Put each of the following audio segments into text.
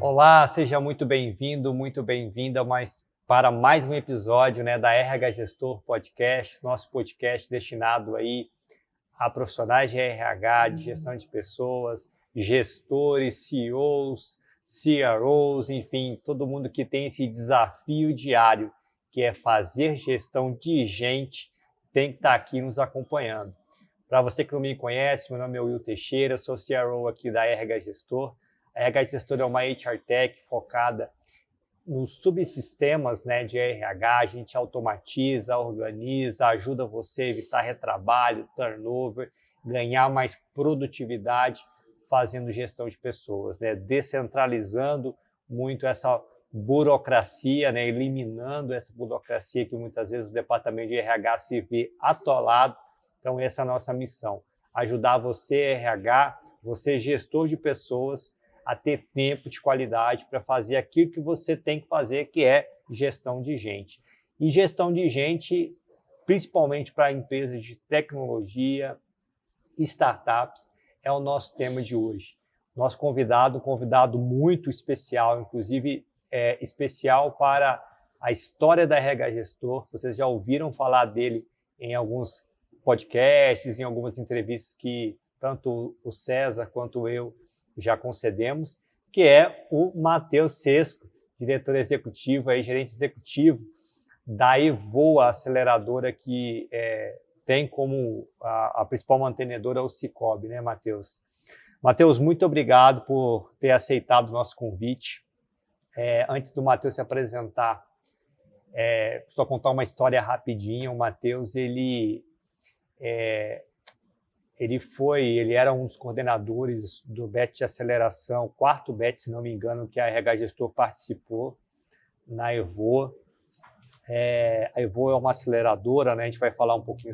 Olá, seja muito bem-vinda para mais um episódio, da RH Gestor Podcast, nosso podcast destinado aí a profissionais de RH, de gestão de pessoas, gestores, CEOs, CROs, enfim, todo mundo que tem esse desafio diário, que é fazer gestão de gente, tem que estar aqui nos acompanhando. Para você que não me conhece, meu nome é Will Teixeira, sou CRO aqui da RH Gestor. A RH Gestor é uma HR Tech focada nos subsistemas de RH. A gente automatiza, organiza, ajuda você a evitar retrabalho, turnover, ganhar mais produtividade fazendo gestão de pessoas, descentralizando muito essa burocracia, eliminando essa burocracia que muitas vezes o departamento de RH se vê atolado. Então essa é a nossa missão, ajudar você, RH, você gestor de pessoas, a ter tempo de qualidade para fazer aquilo que você tem que fazer, que é gestão de gente. E gestão de gente, principalmente para empresas de tecnologia, startups, é o nosso tema de hoje. Nosso convidado, um convidado muito especial, inclusive especial para a história da RH Gestor. Vocês já ouviram falar dele em alguns podcasts, em algumas entrevistas que tanto o César quanto eu já concedemos, que é o Matheus Sesco, diretor executivo, gerente executivo da Evoa, aceleradora que tem como a principal mantenedora o Cicobi, Matheus? Matheus, muito obrigado por ter aceitado o nosso convite. Antes do Matheus se apresentar, só contar uma história rapidinho. O Matheus, ele era um dos coordenadores do BET de aceleração, quarto BET, se não me engano, que a RH Gestor participou na Evoa. A Evoa é uma aceleradora, a gente vai falar um pouquinho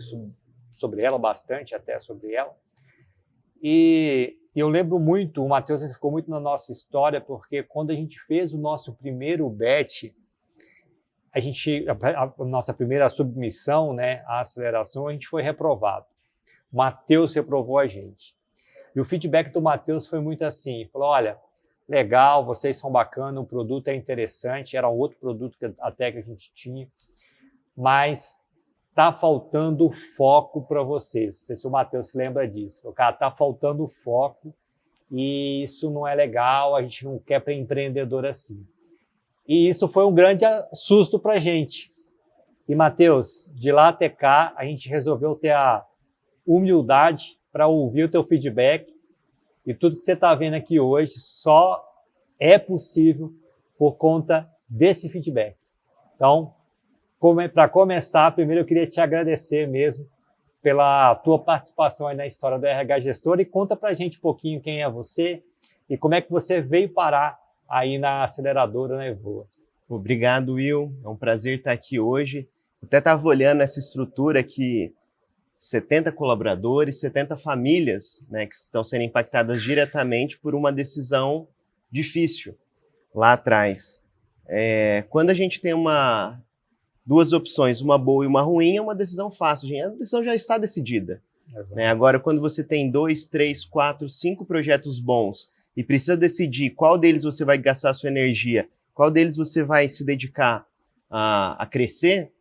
sobre ela, bastante até sobre ela. E eu lembro muito, o Matheus ficou muito na nossa história, porque quando a gente fez o nosso primeiro BET, a nossa primeira submissão, à aceleração, a gente foi reprovado. O Matheus reprovou a gente. E o feedback do Matheus foi muito assim, falou, olha, legal, vocês são bacanas, o produto é interessante, era um outro produto que até que a gente tinha, mas está faltando foco para vocês. Não sei se o Matheus se lembra disso. Falou, cara, está faltando foco e isso não é legal, a gente não quer para empreendedor assim. E isso foi um grande susto para a gente. E, Matheus, de lá até cá, a gente resolveu ter a humildade para ouvir o teu feedback, e tudo que você está vendo aqui hoje só é possível por conta desse feedback. Então, para começar, primeiro eu queria te agradecer mesmo pela tua participação aí na história do RH Gestor, e conta para a gente um pouquinho quem é você e como é que você veio parar aí na aceleradora, na Evoa. Obrigado, Will. É um prazer estar aqui hoje. Eu até estava olhando essa estrutura aqui, 70 colaboradores, 70 famílias, que estão sendo impactadas diretamente por uma decisão difícil lá atrás. Quando a gente tem duas opções, uma boa e uma ruim, é uma decisão fácil. A decisão já está decidida. Agora, quando você tem 2, 3, 4, 5 projetos bons e precisa decidir qual deles você vai gastar a sua energia, qual deles você vai se dedicar a crescer,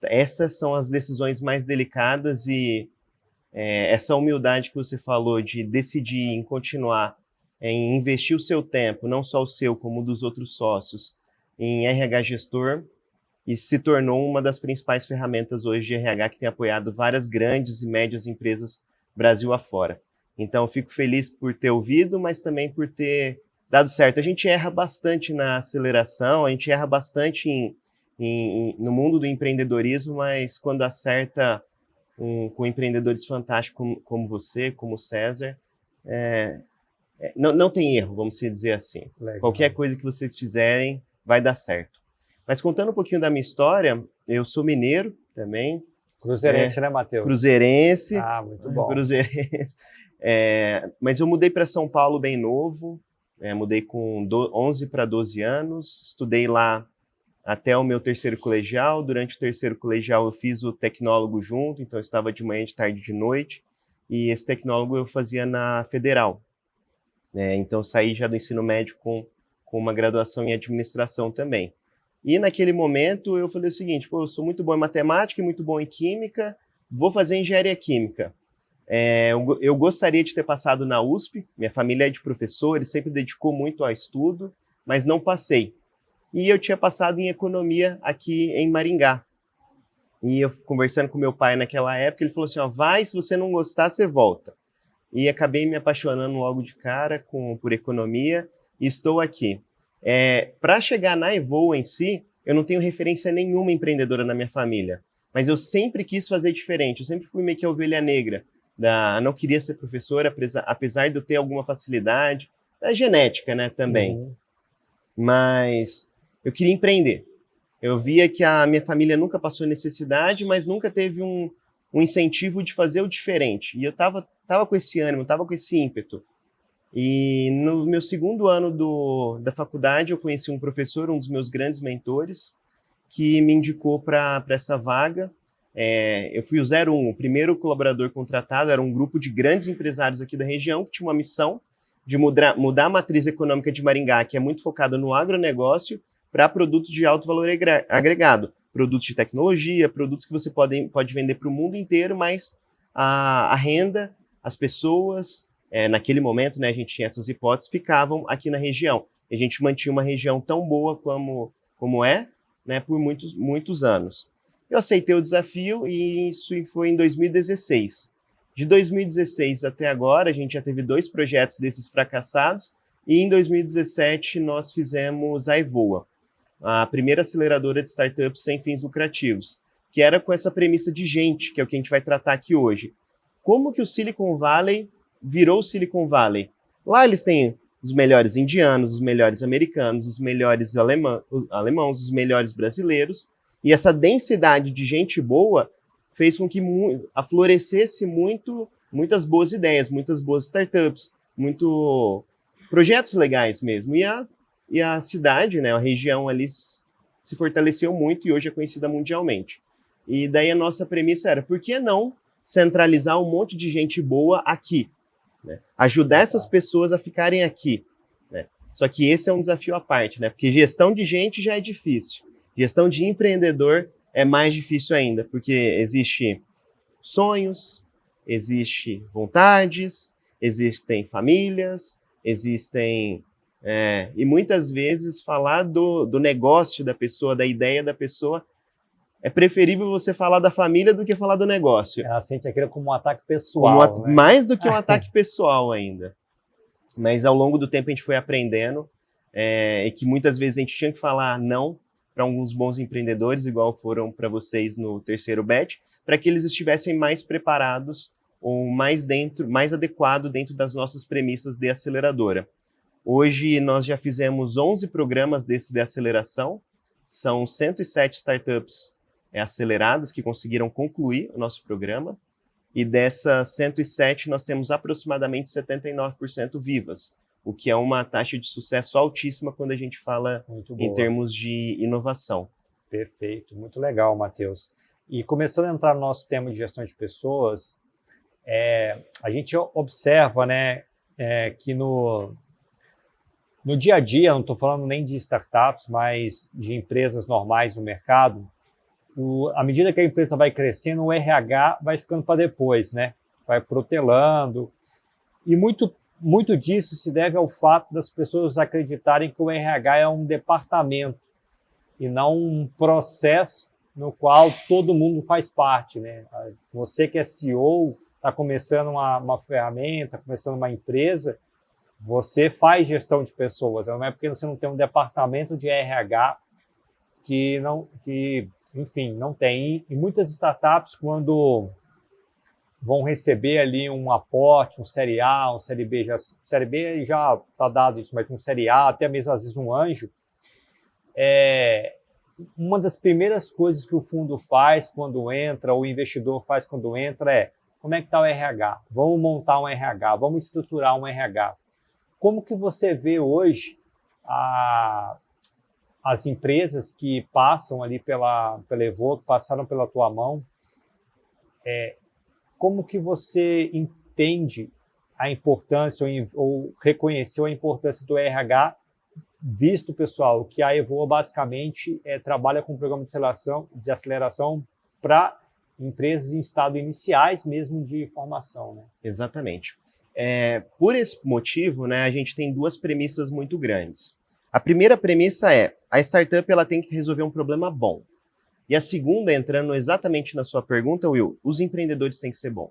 essas são as decisões mais delicadas, e essa humildade que você falou de decidir em continuar, em investir o seu tempo, não só o seu, como o dos outros sócios, em RH Gestor, e se tornou uma das principais ferramentas hoje de RH que tem apoiado várias grandes e médias empresas Brasil afora. Então, eu fico feliz por ter ouvido, mas também por ter dado certo. A gente erra bastante na aceleração, a gente erra bastante no mundo do empreendedorismo, mas quando acerta com empreendedores fantásticos como você, como o César, não tem erro, vamos dizer assim. Legal. Qualquer coisa que vocês fizerem vai dar certo. Mas contando um pouquinho da minha história, eu sou mineiro também. Cruzeirense, né, Matheus? Cruzeirense. Ah, muito bom. Cruzeirense. Mas eu mudei para São Paulo bem novo, mudei com 11 para 12 anos, estudei lá até o meu terceiro colegial. Durante o terceiro colegial eu fiz o tecnólogo junto, então eu estava de manhã, de tarde e de noite, e esse tecnólogo eu fazia na Federal. Então eu saí já do ensino médio com com uma graduação em administração também. E naquele momento eu falei o seguinte, pô, eu sou muito bom em matemática e muito bom em química, vou fazer engenharia química. Eu gostaria de ter passado na USP, minha família é de professores, sempre dedicou muito ao estudo, mas não passei. E eu tinha passado em economia aqui em Maringá. E eu conversando com meu pai naquela época, ele falou assim, ó, vai, se você não gostar, você volta. E acabei me apaixonando logo de cara por economia e estou aqui. Para chegar na Evoa em si, eu não tenho referência nenhuma empreendedora na minha família, mas eu sempre quis fazer diferente, eu sempre fui meio que a ovelha negra. Não queria ser professora, apesar de eu ter alguma facilidade, é genética, né, também. Uhum. Mas eu queria empreender. Eu via que a minha família nunca passou necessidade, mas nunca teve um incentivo de fazer o diferente. E eu tava com esse ânimo, tava com esse ímpeto. E no meu segundo ano da faculdade, eu conheci um professor, um dos meus grandes mentores, que me indicou para essa vaga. Eu fui o 01, o primeiro colaborador contratado, era um grupo de grandes empresários aqui da região que tinha uma missão de mudar a matriz econômica de Maringá, que é muito focada no agronegócio, para produtos de alto valor agregado. Produtos de tecnologia, produtos que você pode vender para o mundo inteiro, mas a renda, as pessoas, naquele momento, né, a gente tinha essas hipóteses, ficavam aqui na região. E a gente mantinha uma região tão boa como é, né, por muitos, muitos anos. Eu aceitei o desafio e isso foi em 2016. De 2016 até agora, a gente já teve 2 projetos desses fracassados e em 2017 nós fizemos a Evoa, a primeira aceleradora de startups sem fins lucrativos, que era com essa premissa de gente, que é o que a gente vai tratar aqui hoje. Como que o Silicon Valley virou Silicon Valley? Lá eles têm os melhores indianos, os melhores americanos, os melhores alemãos, os melhores brasileiros, e essa densidade de gente boa fez com que aflorescesse muitas boas ideias, muitas boas startups, projetos legais mesmo. E a cidade, né, a região ali se fortaleceu muito e hoje é conhecida mundialmente. E daí a nossa premissa era, por que não centralizar um monte de gente boa aqui? Né? Ajudar essas pessoas a ficarem aqui. Né? Só que esse é um desafio à parte, né? Porque gestão de gente já é difícil. Gestão de empreendedor é mais difícil ainda, porque existe sonhos, existe vontades, existem famílias, e muitas vezes falar do negócio da pessoa, da ideia da pessoa, é preferível você falar da família do que falar do negócio. Ela sente aquilo como um ataque pessoal, né? Mais do que um ataque pessoal ainda. Mas ao longo do tempo a gente foi aprendendo e que muitas vezes a gente tinha que falar não para alguns bons empreendedores, igual foram para vocês no terceiro batch, para que eles estivessem mais preparados ou mais adequado dentro das nossas premissas de aceleradora. Hoje nós já fizemos 11 programas desse de aceleração, são 107 startups aceleradas que conseguiram concluir o nosso programa, e dessas 107 nós temos aproximadamente 79% vivas, o que é uma taxa de sucesso altíssima quando a gente fala em termos de inovação. Perfeito, muito legal, Matheus. E começando a entrar no nosso tema de gestão de pessoas, a gente observa, né, que no dia a dia, não estou falando nem de startups, mas de empresas normais no mercado, à medida que a empresa vai crescendo, o RH vai ficando para depois, né? Vai protelando. E muito disso se deve ao fato das pessoas acreditarem que o RH é um departamento e não um processo no qual todo mundo faz parte, né? Você que é CEO, está começando uma ferramenta, começando uma empresa, você faz gestão de pessoas. Não é porque você não tem um departamento de RH enfim, não tem. E muitas startups, quando vão receber ali um aporte, um série A, um série B, série B já está dado isso, mas um série A, até mesmo às vezes um anjo, uma das primeiras coisas que o fundo faz quando entra, ou o investidor faz quando entra como é que está o RH? Vamos montar um RH, vamos estruturar um RH. Como que você vê hoje as empresas que passam ali pela Evoa, que passaram pela tua mão, como que você entende a importância ou reconheceu a importância do RH visto, pessoal, que a Evoa basicamente trabalha com um programa de aceleração para empresas em estado iniciais mesmo de formação, né? Exatamente. Por esse motivo, né, a gente tem duas premissas muito grandes. A primeira premissa é, a startup ela tem que resolver um problema bom. E a segunda, entrando exatamente na sua pergunta, Will, os empreendedores têm que ser bons.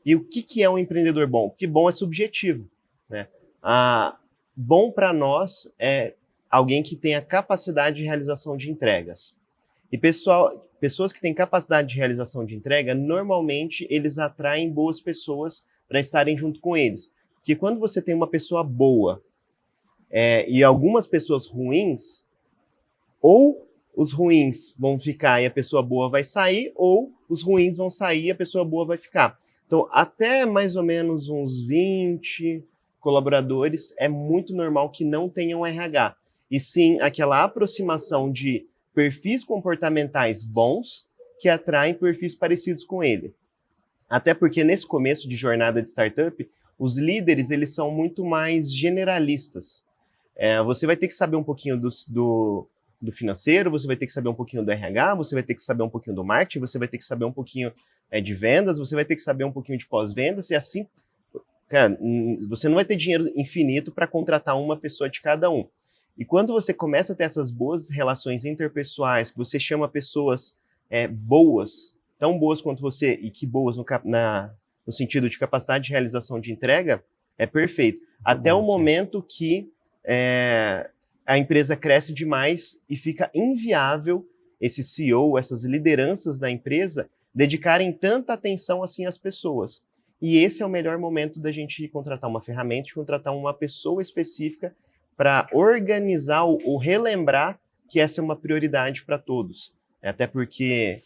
E o que é um empreendedor bom? Porque bom é subjetivo, né? Bom para nós é alguém que tem a capacidade de realização de entregas. E pessoas que têm capacidade de realização de entrega, normalmente eles atraem boas pessoas para estarem junto com eles. Porque quando você tem uma pessoa boa e algumas pessoas ruins, ou os ruins vão ficar e a pessoa boa vai sair, ou os ruins vão sair e a pessoa boa vai ficar. Então, até mais ou menos uns 20 colaboradores, é muito normal que não tenham RH. E sim, aquela aproximação de perfis comportamentais bons que atraem perfis parecidos com ele. Até porque nesse começo de jornada de startup, os líderes eles são muito mais generalistas. Você vai ter que saber um pouquinho do financeiro, você vai ter que saber um pouquinho do RH, você vai ter que saber um pouquinho do marketing, você vai ter que saber um pouquinho de vendas, você vai ter que saber um pouquinho de pós-vendas, e assim, cara, você não vai ter dinheiro infinito para contratar uma pessoa de cada um. E quando você começa a ter essas boas relações interpessoais, que você chama pessoas boas, tão boas quanto você, e que boas no sentido de capacidade de realização de entrega, é perfeito. Até o momento que a empresa cresce demais e fica inviável esse CEO, essas lideranças da empresa, dedicarem tanta atenção assim às pessoas. E esse é o melhor momento da gente contratar uma ferramenta, de contratar uma pessoa específica para organizar ou relembrar que essa é uma prioridade para todos. Até porque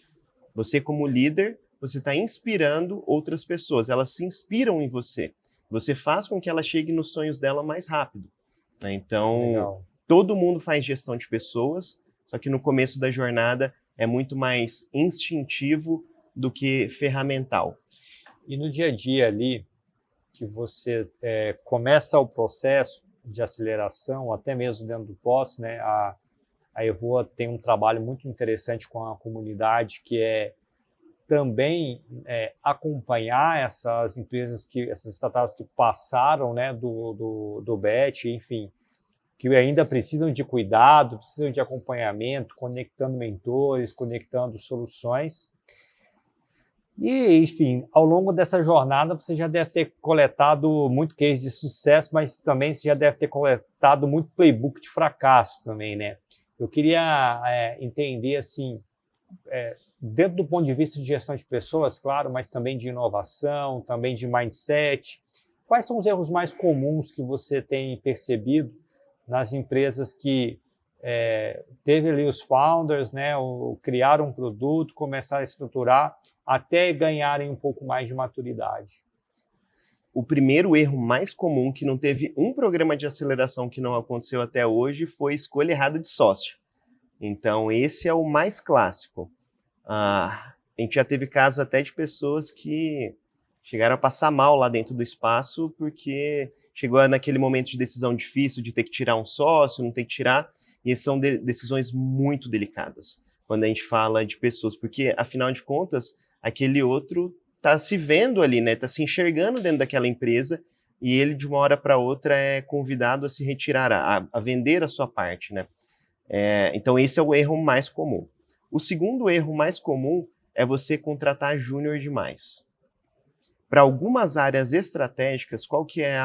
você, como líder, você está inspirando outras pessoas, elas se inspiram em você. Você faz com que ela chegue nos sonhos dela mais rápido. Então, legal. Todo mundo faz gestão de pessoas, só que no começo da jornada é muito mais instintivo do que ferramental. E no dia a dia ali, que você começa o processo de aceleração, até mesmo dentro do pós, né, a Evoa tem um trabalho muito interessante com a comunidade, que é também acompanhar essas empresas, essas startups que passaram, né, do BET, enfim, que ainda precisam de cuidado, precisam de acompanhamento, conectando mentores, conectando soluções. E, enfim, ao longo dessa jornada você já deve ter coletado muito case de sucesso, mas também você já deve ter coletado muito playbook de fracasso também, né? Eu queria entender, assim, dentro do ponto de vista de gestão de pessoas, claro, mas também de inovação, também de mindset, quais são os erros mais comuns que você tem percebido nas empresas que teve ali os founders, né, criaram um produto, começaram a estruturar, até ganharem um pouco mais de maturidade? O primeiro erro mais comum, que não teve um programa de aceleração que não aconteceu até hoje, foi escolha errada de sócio. Então, esse é o mais clássico. A gente já teve casos até de pessoas que chegaram a passar mal lá dentro do espaço porque chegou naquele momento de decisão difícil de ter que tirar um sócio, não ter que tirar, e são decisões muito delicadas quando a gente fala de pessoas, porque, afinal de contas, aquele outro está se vendo ali, né? Está se enxergando dentro daquela empresa e ele, de uma hora para outra, é convidado a se retirar, a vender a sua parte, né? Então, esse é o erro mais comum. O segundo erro mais comum é você contratar júnior demais. Para algumas áreas estratégicas, qual que é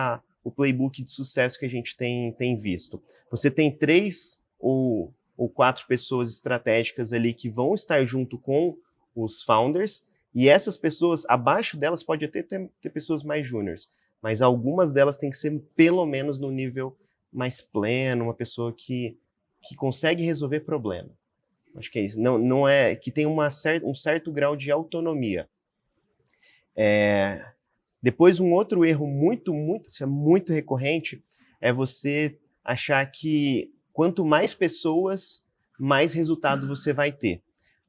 o playbook de sucesso que a gente tem visto? Você tem 3 ou 4 pessoas estratégicas ali que vão estar junto com os founders, e essas pessoas, abaixo delas, pode até ter pessoas mais júniores, mas algumas delas têm que ser pelo menos no nível mais pleno, uma pessoa que consegue resolver problema. Acho que é isso. Não é que tem um certo grau de autonomia. Depois, um outro erro muito recorrente é você achar que quanto mais pessoas, mais resultado você vai ter.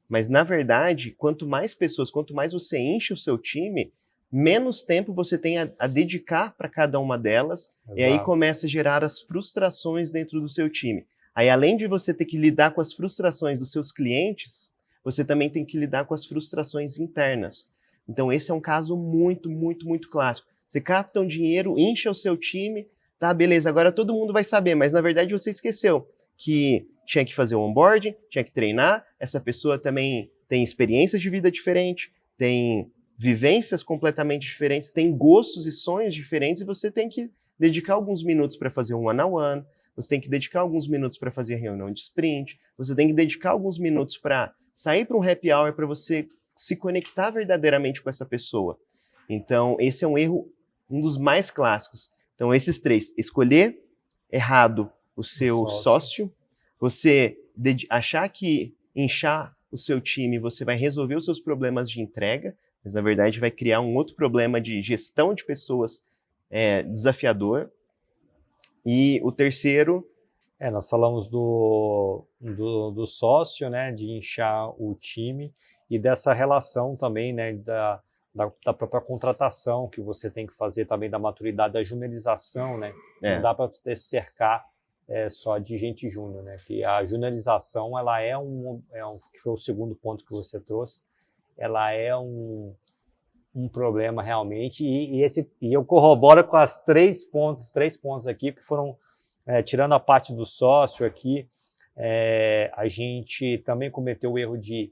Mas, na verdade, quanto mais pessoas, quanto mais você enche o seu time, menos tempo você tem a dedicar para cada uma delas, Exato. e aí começa a gerar as frustrações dentro do seu time. Aí, além de você ter que lidar com as frustrações dos seus clientes, você também tem que lidar com as frustrações internas. Então, esse é um caso muito, muito, muito clássico. Você capta um dinheiro, incha o seu time, tá, beleza, agora todo mundo vai saber, mas na verdade você esqueceu que tinha que fazer o onboarding, tinha que treinar, essa pessoa também tem experiências de vida diferentes, tem vivências completamente diferentes, tem gostos e sonhos diferentes, e você tem que dedicar alguns minutos para fazer um one-on-one, você tem que dedicar alguns minutos para fazer reunião de sprint, você tem que dedicar alguns minutos para sair para um happy hour para você se conectar verdadeiramente com essa pessoa. Então, esse é um erro, um dos mais clássicos. Então, esses três: escolher errado o seu sócio, você achar que inchar o seu time você vai resolver os seus problemas de entrega, mas na verdade vai criar um outro problema de gestão de pessoas desafiador. E o terceiro... Nós falamos do sócio, né, de inchar o time, e dessa relação também, né, da própria contratação que você tem que fazer também, da maturidade, da juniorização, né? Não dá para você cercar só de gente júnior, né? Que a juniorização, ela que foi o segundo ponto que você trouxe, ela é um problema realmente, e eu corroboro com as três pontos aqui, que foram, tirando a parte do sócio aqui, a gente também cometeu o erro de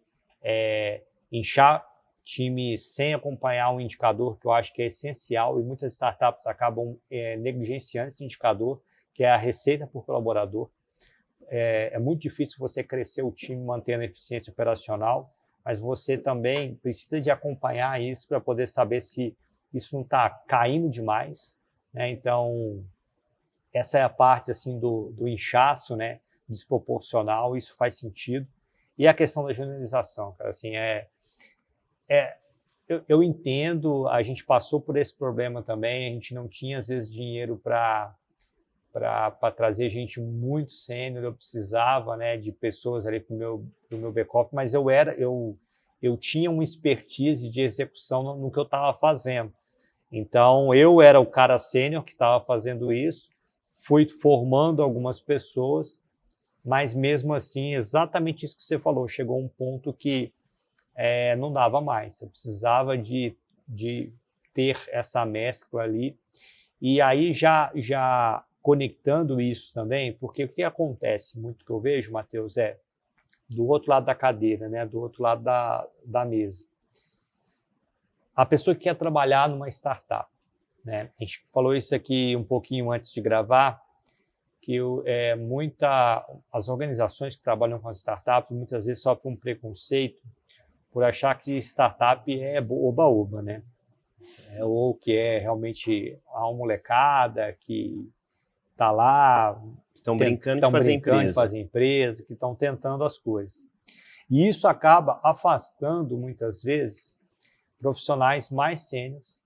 inchar time sem acompanhar um indicador que eu acho que é essencial, e muitas startups acabam negligenciando esse indicador, que é a receita por colaborador. É muito difícil você crescer o time mantendo a eficiência operacional, mas você também precisa de acompanhar isso para poder saber se isso não está caindo demais, né? Então, essa é a parte assim, do inchaço, né, desproporcional, isso faz sentido. E a questão da juniorização, cara, assim, eu entendo, a gente passou por esse problema também, a gente não tinha, às vezes, dinheiro para trazer gente muito sênior, eu precisava, né, de pessoas ali para o meu back-office, mas eu tinha uma expertise de execução no que eu estava fazendo. Então, eu era o cara sênior que estava fazendo isso, fui formando algumas pessoas, mas mesmo assim, exatamente isso que você falou, chegou um ponto que não dava mais, eu precisava de ter essa mescla ali. E aí já conectando isso também, porque o que acontece muito que eu vejo, Matheus, do outro lado da cadeira, né, do outro lado da mesa, a pessoa que quer trabalhar numa startup, né? A gente falou isso aqui um pouquinho antes de gravar, que as organizações que trabalham com as startups muitas vezes sofrem um preconceito por achar que startup é oba-oba, né? Ou que é realmente uma molecada que está lá... Estão brincando de fazer empresa, que estão tentando as coisas. E isso acaba afastando, muitas vezes, profissionais mais sêniores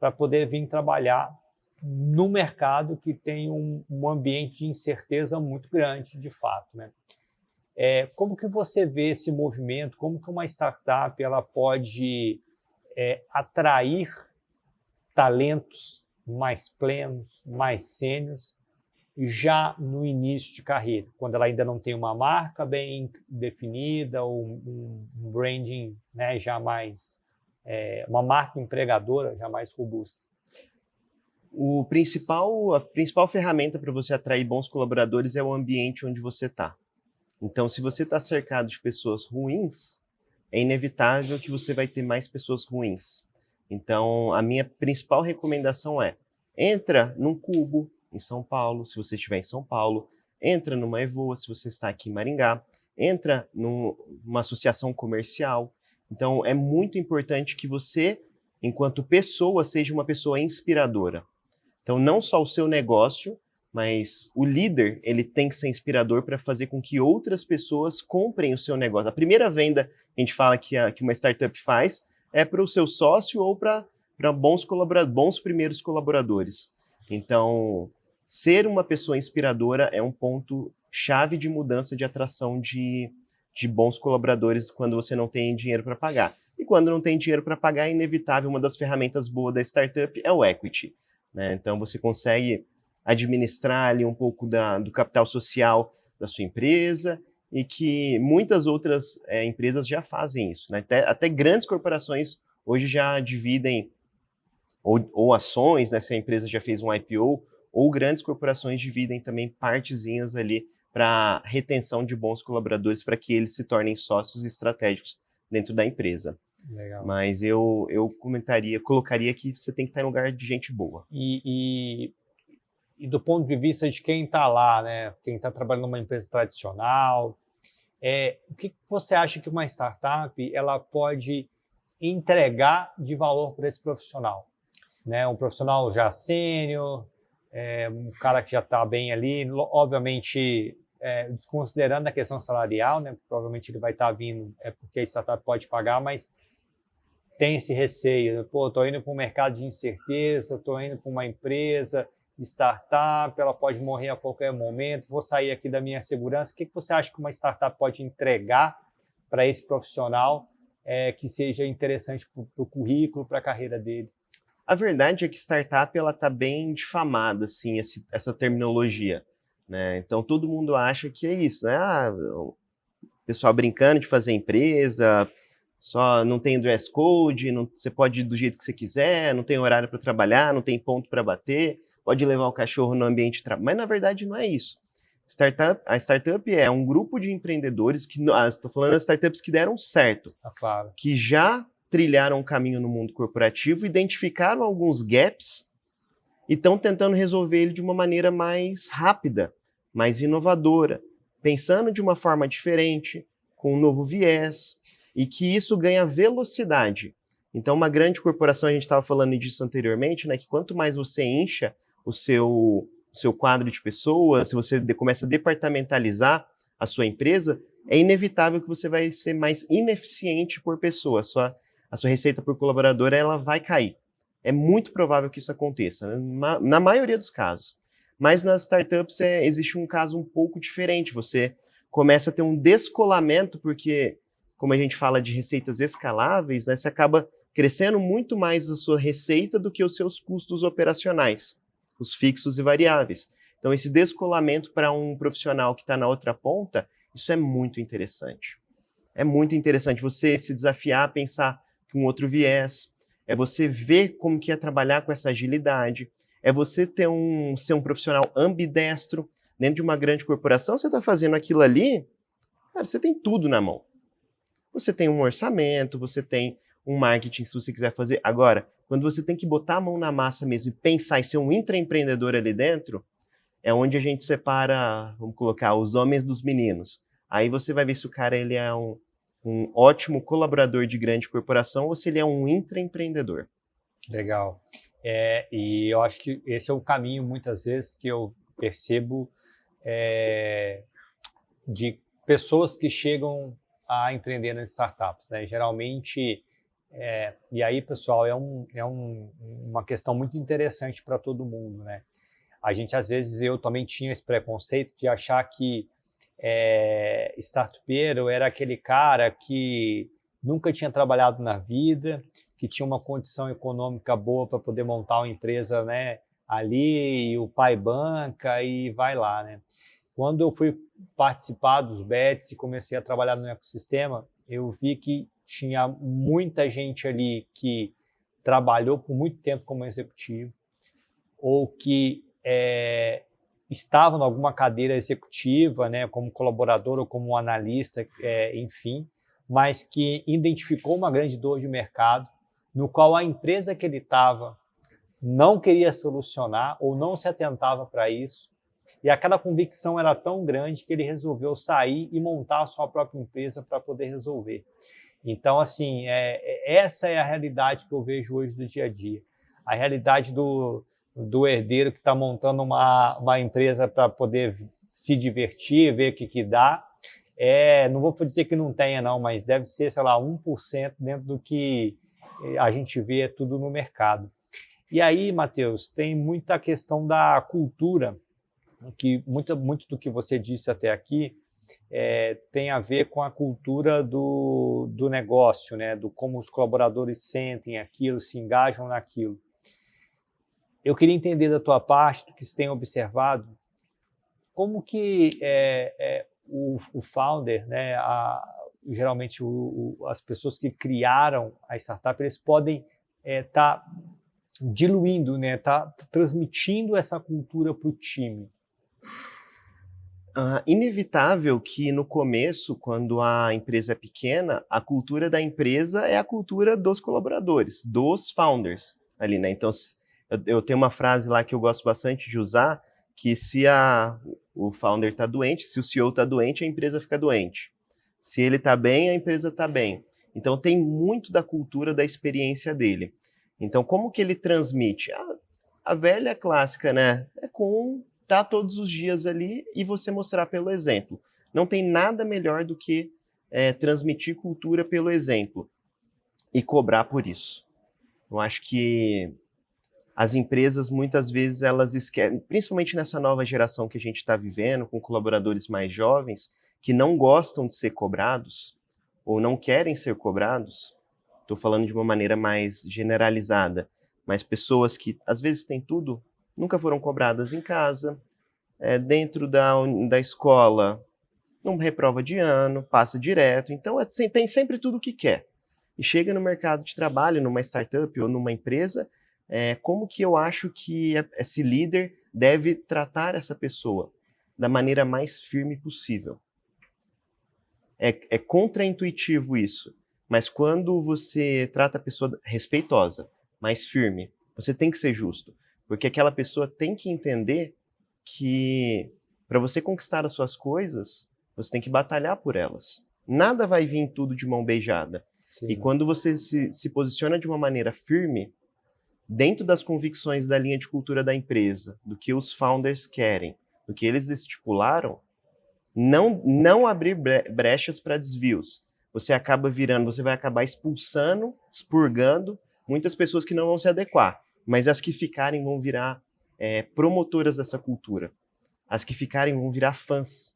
para poder vir trabalhar no mercado que tem um ambiente de incerteza muito grande, de fato, né? Como que você vê esse movimento? Como que uma startup ela pode atrair talentos mais plenos, mais sêniores, já no início de carreira, quando ela ainda não tem uma marca bem definida, ou um branding, né, já mais... uma marca empregadora já mais robusta? A principal ferramenta para você atrair bons colaboradores é o ambiente onde você está. Então, se você está cercado de pessoas ruins, é inevitável que você vai ter mais pessoas ruins. Então, a minha principal recomendação entra num Cubo em São Paulo, se você estiver em São Paulo, entra numa Evoa, se você está aqui em Maringá, entra numa associação comercial. Então, é muito importante que você, enquanto pessoa, seja uma pessoa inspiradora. Então, não só o seu negócio, mas o líder, ele tem que ser inspirador para fazer com que outras pessoas comprem o seu negócio. A primeira venda que a gente fala que uma startup faz é para o seu sócio ou para bons primeiros colaboradores. Então, ser uma pessoa inspiradora é um ponto chave de mudança de atração de bons colaboradores quando você não tem dinheiro para pagar. e quando não tem dinheiro para pagar, é inevitável, uma das ferramentas boas da startup é o equity, né? Então você consegue administrar ali um pouco do capital social da sua empresa, e que muitas outras empresas já fazem isso, né? Até grandes corporações hoje já dividem ou ações, né, se a empresa já fez um IPO, ou grandes corporações dividem também partezinhas ali para retenção de bons colaboradores, para que eles se tornem sócios estratégicos dentro da empresa. Legal. Mas eu colocaria que você tem que estar em um lugar de gente boa. E do ponto de vista de quem está lá, né, quem está trabalhando numa empresa tradicional, o que você acha que uma startup ela pode entregar de valor para esse profissional? Né? Um profissional já sênior, um cara que já está bem ali, obviamente desconsiderando a questão salarial, né? Provavelmente ele vai estar vindo, porque a startup pode pagar, mas tem esse receio, pô, estou indo para um mercado de incerteza, estou indo para uma empresa startup, ela pode morrer a qualquer momento, vou sair aqui da minha segurança. O que você acha que uma startup pode entregar para esse profissional que seja interessante para o currículo, para a carreira dele? A verdade é que startup ela está bem difamada, assim, essa terminologia, né? Então todo mundo acha que é isso, né? O pessoal brincando de fazer empresa, só não tem dress code, você pode ir do jeito que você quiser, não tem horário para trabalhar, não tem ponto para bater, pode levar o cachorro no ambiente de trabalho. Mas na verdade não é isso. A startup é um grupo de empreendedores estou falando das startups que deram certo, claro, que já trilharam um caminho no mundo corporativo, identificaram alguns gaps e estão tentando resolver ele de uma maneira mais rápida, mais inovadora, pensando de uma forma diferente, com um novo viés, e que isso ganha velocidade. Então, uma grande corporação, a gente estava falando disso anteriormente, né, que quanto mais você incha o seu quadro de pessoas, se você começa a departamentalizar a sua empresa, é inevitável que você vai ser mais ineficiente por pessoa. A sua receita por colaborador ela vai cair. É muito provável que isso aconteça, né? Na maioria dos casos. Mas nas startups existe um caso um pouco diferente. Você começa a ter um descolamento, porque, como a gente fala de receitas escaláveis, né, você acaba crescendo muito mais a sua receita do que os seus custos operacionais, os fixos e variáveis. Então, esse descolamento para um profissional que está na outra ponta, isso é muito interessante. É muito interessante você se desafiar a pensar com outro viés, é você ver como que é trabalhar com essa agilidade, é você ser um profissional ambidestro. Dentro de uma grande corporação, você está fazendo aquilo ali, cara, você tem tudo na mão. Você tem um orçamento, você tem um marketing, se você quiser fazer. Agora, quando você tem que botar a mão na massa mesmo e pensar em ser um intraempreendedor ali dentro, é onde a gente separa, vamos colocar, os homens dos meninos. Aí você vai ver se o cara ele é um ótimo colaborador de grande corporação ou se ele é um intraempreendedor. Legal. E eu acho que esse é o caminho, muitas vezes, que eu percebo de pessoas que chegam a empreender nas startups, né? Geralmente, e aí, pessoal, uma questão muito interessante para todo mundo, né? A gente, às vezes, eu também tinha esse preconceito de achar que startupeiro era aquele cara que nunca tinha trabalhado na vida, que tinha uma condição econômica boa para poder montar uma empresa, né, ali, e o pai banca e vai lá, né? Quando eu fui participar dos bets e comecei a trabalhar no ecossistema, eu vi que tinha muita gente ali que trabalhou por muito tempo como executivo ou que estava em alguma cadeira executiva, né, como colaborador ou como analista, enfim, mas que identificou uma grande dor de mercado, no qual a empresa que ele estava não queria solucionar ou não se atentava para isso, e aquela convicção era tão grande que ele resolveu sair e montar a sua própria empresa para poder resolver. Então, assim, essa é a realidade que eu vejo hoje do dia a dia. A realidade do herdeiro que está montando uma empresa para poder se divertir, ver o que dá. Não vou dizer que não tenha, não, mas deve ser, sei lá, 1% dentro do que a gente vê tudo no mercado. E aí, Matheus, tem muita questão da cultura, que muito do que você disse até aqui tem a ver com a cultura do negócio, né? Do como os colaboradores sentem aquilo, se engajam naquilo. Eu queria entender da tua parte, do que você tem observado, como que o founder, né, geralmente as pessoas que criaram a startup, eles podem estar diluindo, né, tá transmitindo essa cultura para o time. Inevitável que no começo, quando a empresa é pequena, a cultura da empresa é a cultura dos colaboradores, dos founders ali, né? Então, eu tenho uma frase lá que eu gosto bastante de usar, que se o founder está doente, se o CEO está doente, a empresa fica doente. Se ele está bem, a empresa está bem. Então, tem muito da cultura, da experiência dele. Então, como que ele transmite? A velha clássica, né? É com estar todos os dias ali e você mostrar pelo exemplo. Não tem nada melhor do que transmitir cultura pelo exemplo e cobrar por isso. Eu acho que as empresas, muitas vezes, elas esquecem, principalmente nessa nova geração que a gente está vivendo, com colaboradores mais jovens, que não gostam de ser cobrados ou não querem ser cobrados. Estou falando de uma maneira mais generalizada, mas pessoas que, às vezes, têm tudo, nunca foram cobradas em casa, dentro da escola, não reprova de ano, passa direto, então tem sempre tudo o que quer. E chega no mercado de trabalho, numa startup ou numa empresa, como que eu acho que esse líder deve tratar essa pessoa da maneira mais firme possível. É contraintuitivo isso, mas quando você trata a pessoa respeitosa, mais firme, você tem que ser justo, porque aquela pessoa tem que entender que para você conquistar as suas coisas, você tem que batalhar por elas. Nada vai vir tudo de mão beijada. Sim. E quando você se posiciona de uma maneira firme, dentro das convicções da linha de cultura da empresa, do que os founders querem, do que eles estipularam, não abrir brechas para desvios. Você vai acabar expurgando muitas pessoas que não vão se adequar, mas as que ficarem vão virar promotoras dessa cultura. As que ficarem vão virar fãs,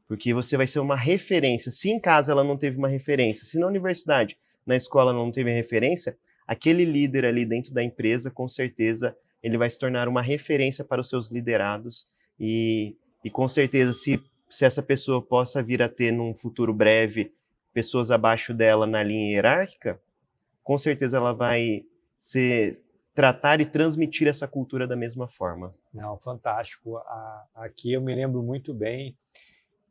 porque você vai ser uma referência. Se em casa ela não teve uma referência, se na universidade, na escola não teve referência, aquele líder ali dentro da empresa, com certeza, ele vai se tornar uma referência para os seus liderados e com certeza, se essa pessoa possa vir a ter, num futuro breve, pessoas abaixo dela na linha hierárquica, com certeza ela vai tratar e transmitir essa cultura da mesma forma. Não, fantástico. Aqui eu me lembro muito bem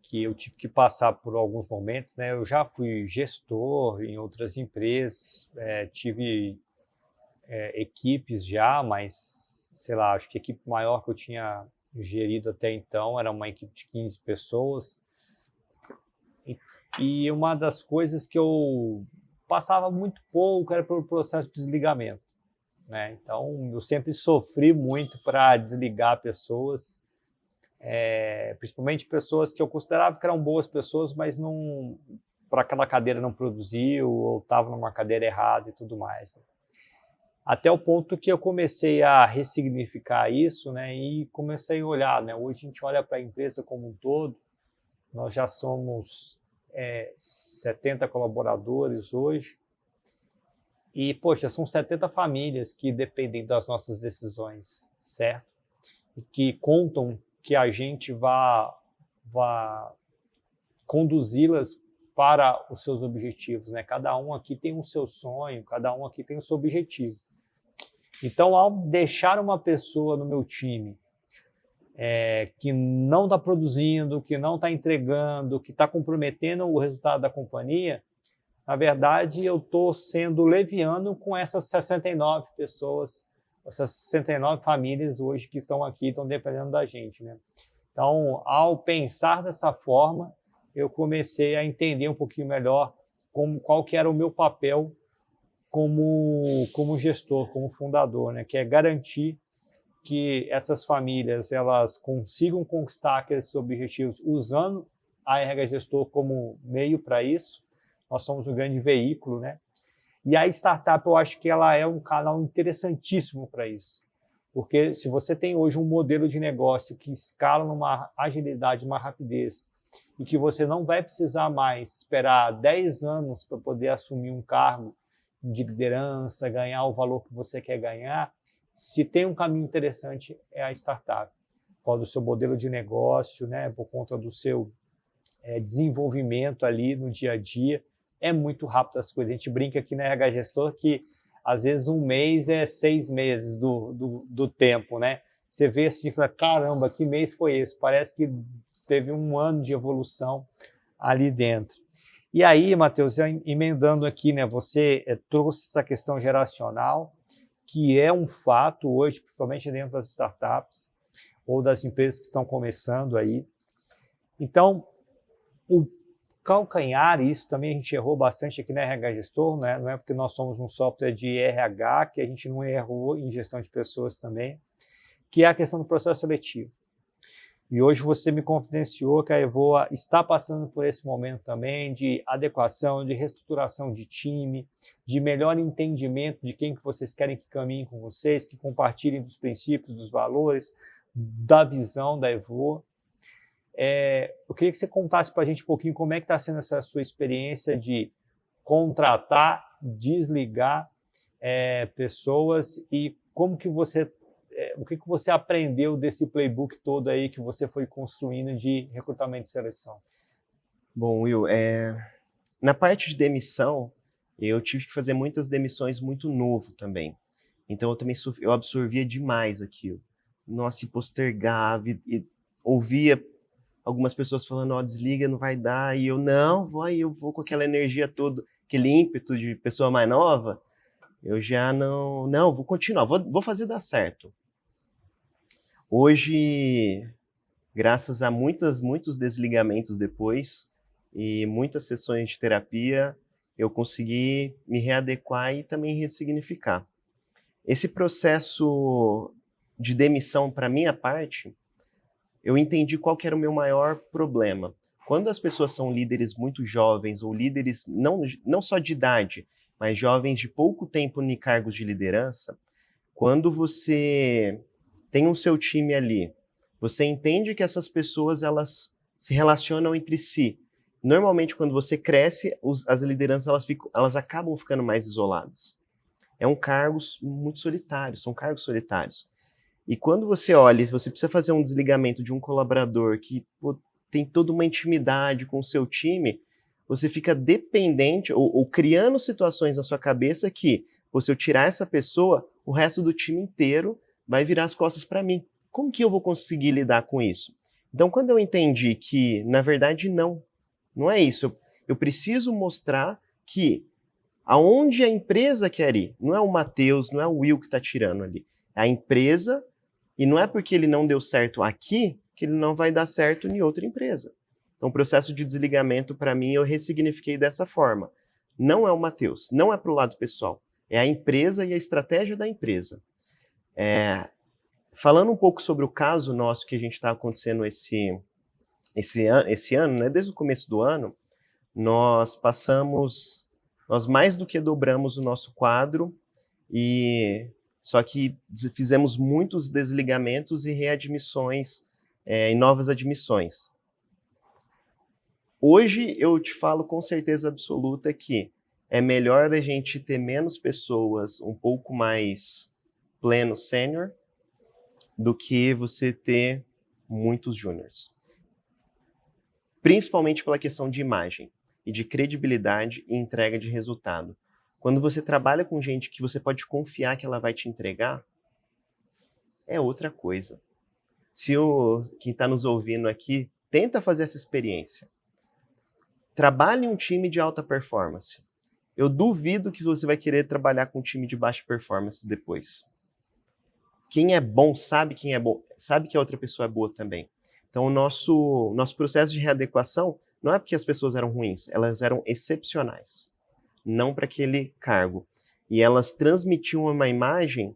que eu tive que passar por alguns momentos, né? Eu já fui gestor em outras empresas, tive equipes já, mas, sei lá, acho que a equipe maior que eu tinha gerido até então era uma equipe de 15 pessoas. E uma das coisas que eu passava muito pouco era pelo processo de desligamento, né? Então, eu sempre sofri muito para desligar pessoas, principalmente pessoas que eu considerava que eram boas pessoas, mas não, para aquela cadeira não produziu, ou estava numa cadeira errada e tudo mais. Até o ponto que eu comecei a ressignificar isso, né, e comecei a olhar, né? Hoje a gente olha para a empresa como um todo, nós já somos 70 colaboradores hoje, e, poxa, são 70 famílias que dependem das nossas decisões, certo? E que contam que a gente vá conduzi-las para os seus objetivos, né? Cada um aqui tem o seu sonho, cada um aqui tem o seu objetivo. Então, ao deixar uma pessoa no meu time que não está produzindo, que não está entregando, que está comprometendo o resultado da companhia, na verdade, eu estou sendo leviano com essas 69 pessoas, essas 69 famílias hoje que estão aqui, estão dependendo da gente, né? Então, ao pensar dessa forma, eu comecei a entender um pouquinho melhor qual que era o meu papel como gestor, como fundador, né? Que é garantir que essas famílias elas consigam conquistar aqueles objetivos usando a RH Gestor como meio para isso. Nós somos um grande veículo, né? E a startup, eu acho que ela é um canal interessantíssimo para isso. Porque se você tem hoje um modelo de negócio que escala numa agilidade, uma rapidez, e que você não vai precisar mais esperar 10 anos para poder assumir um cargo de liderança, ganhar o valor que você quer ganhar, se tem um caminho interessante é a startup. Por causa do seu modelo de negócio, né, por conta do seu desenvolvimento ali no dia a dia, é muito rápido as coisas. A gente brinca aqui na RH Gestor que às vezes um mês é 6 meses do tempo, né? Você vê assim e fala, caramba, que mês foi esse? Parece que teve um ano de evolução ali dentro. E aí, Matheus, emendando aqui, né, você trouxe essa questão geracional, que é um fato hoje, principalmente dentro das startups ou das empresas que estão começando aí. Então, o calcanhar, isso também a gente errou bastante aqui na RH Gestor, né? Não é porque nós somos um software de RH que a gente não errou em gestão de pessoas também, que é a questão do processo seletivo. E hoje você me confidenciou que a Evoa está passando por esse momento também de adequação, de reestruturação de time, de melhor entendimento de quem que vocês querem que caminhe com vocês, que compartilhem dos princípios, dos valores, da visão da Evoa. Eu queria que você contasse para a gente um pouquinho como é que está sendo essa sua experiência de contratar, desligar pessoas e como que você o que você aprendeu desse playbook todo aí que você foi construindo de recrutamento e seleção? Bom, Will, na parte de demissão, eu tive que fazer muitas demissões muito novo também. Então eu absorvia demais aquilo. Nossa, e postergava, e ouvia algumas pessoas falando, desliga, não vai dar, e eu, não, eu vou com aquela energia toda, aquele ímpeto de pessoa mais nova, eu já não, vou continuar, vou fazer dar certo. Hoje, graças a muitos desligamentos depois e muitas sessões de terapia, eu consegui me readequar e também ressignificar. Esse processo de demissão, para minha parte, eu entendi qual que era o meu maior problema. Quando as pessoas são líderes muito jovens, ou líderes não só de idade, mas jovens de pouco tempo em cargos de liderança, quando você tem o seu time ali, você entende que essas pessoas elas se relacionam entre si. Normalmente, quando você cresce, as lideranças elas acabam ficando mais isoladas. São cargos solitários. E quando você olha, você precisa fazer um desligamento de um colaborador que tem toda uma intimidade com o seu time, você fica dependente ou criando situações na sua cabeça que, se eu tirar essa pessoa, o resto do time inteiro vai virar as costas para mim. Como que eu vou conseguir lidar com isso? Então, quando eu entendi que, na verdade, não é isso. Eu preciso mostrar que aonde a empresa quer ir, não é o Matheus, não é o Will que está tirando ali, é a empresa, e não é porque ele não deu certo aqui que ele não vai dar certo em outra empresa. Então, o processo de desligamento, para mim, eu ressignifiquei dessa forma. Não é o Matheus, não é para o lado pessoal, é a empresa e a estratégia da empresa. Falando um pouco sobre o caso nosso que a gente está acontecendo esse ano, né, desde o começo do ano, nós mais do que dobramos o nosso quadro, só que fizemos muitos desligamentos e readmissões e novas admissões. Hoje eu te falo com certeza absoluta que é melhor a gente ter menos pessoas um pouco mais pleno sênior do que você ter muitos júniors. Principalmente pela questão de imagem e de credibilidade e entrega de resultado. Quando você trabalha com gente que você pode confiar que ela vai te entregar, é outra coisa. Se quem está nos ouvindo aqui tenta fazer essa experiência, trabalhe em um time de alta performance. Eu duvido que você vai querer trabalhar com um time de baixa performance depois. Quem é bom sabe quem é bom, sabe que a outra pessoa é boa também. Então, o nosso processo de readequação não é porque as pessoas eram ruins, elas eram excepcionais, não para aquele cargo. E elas transmitiam uma imagem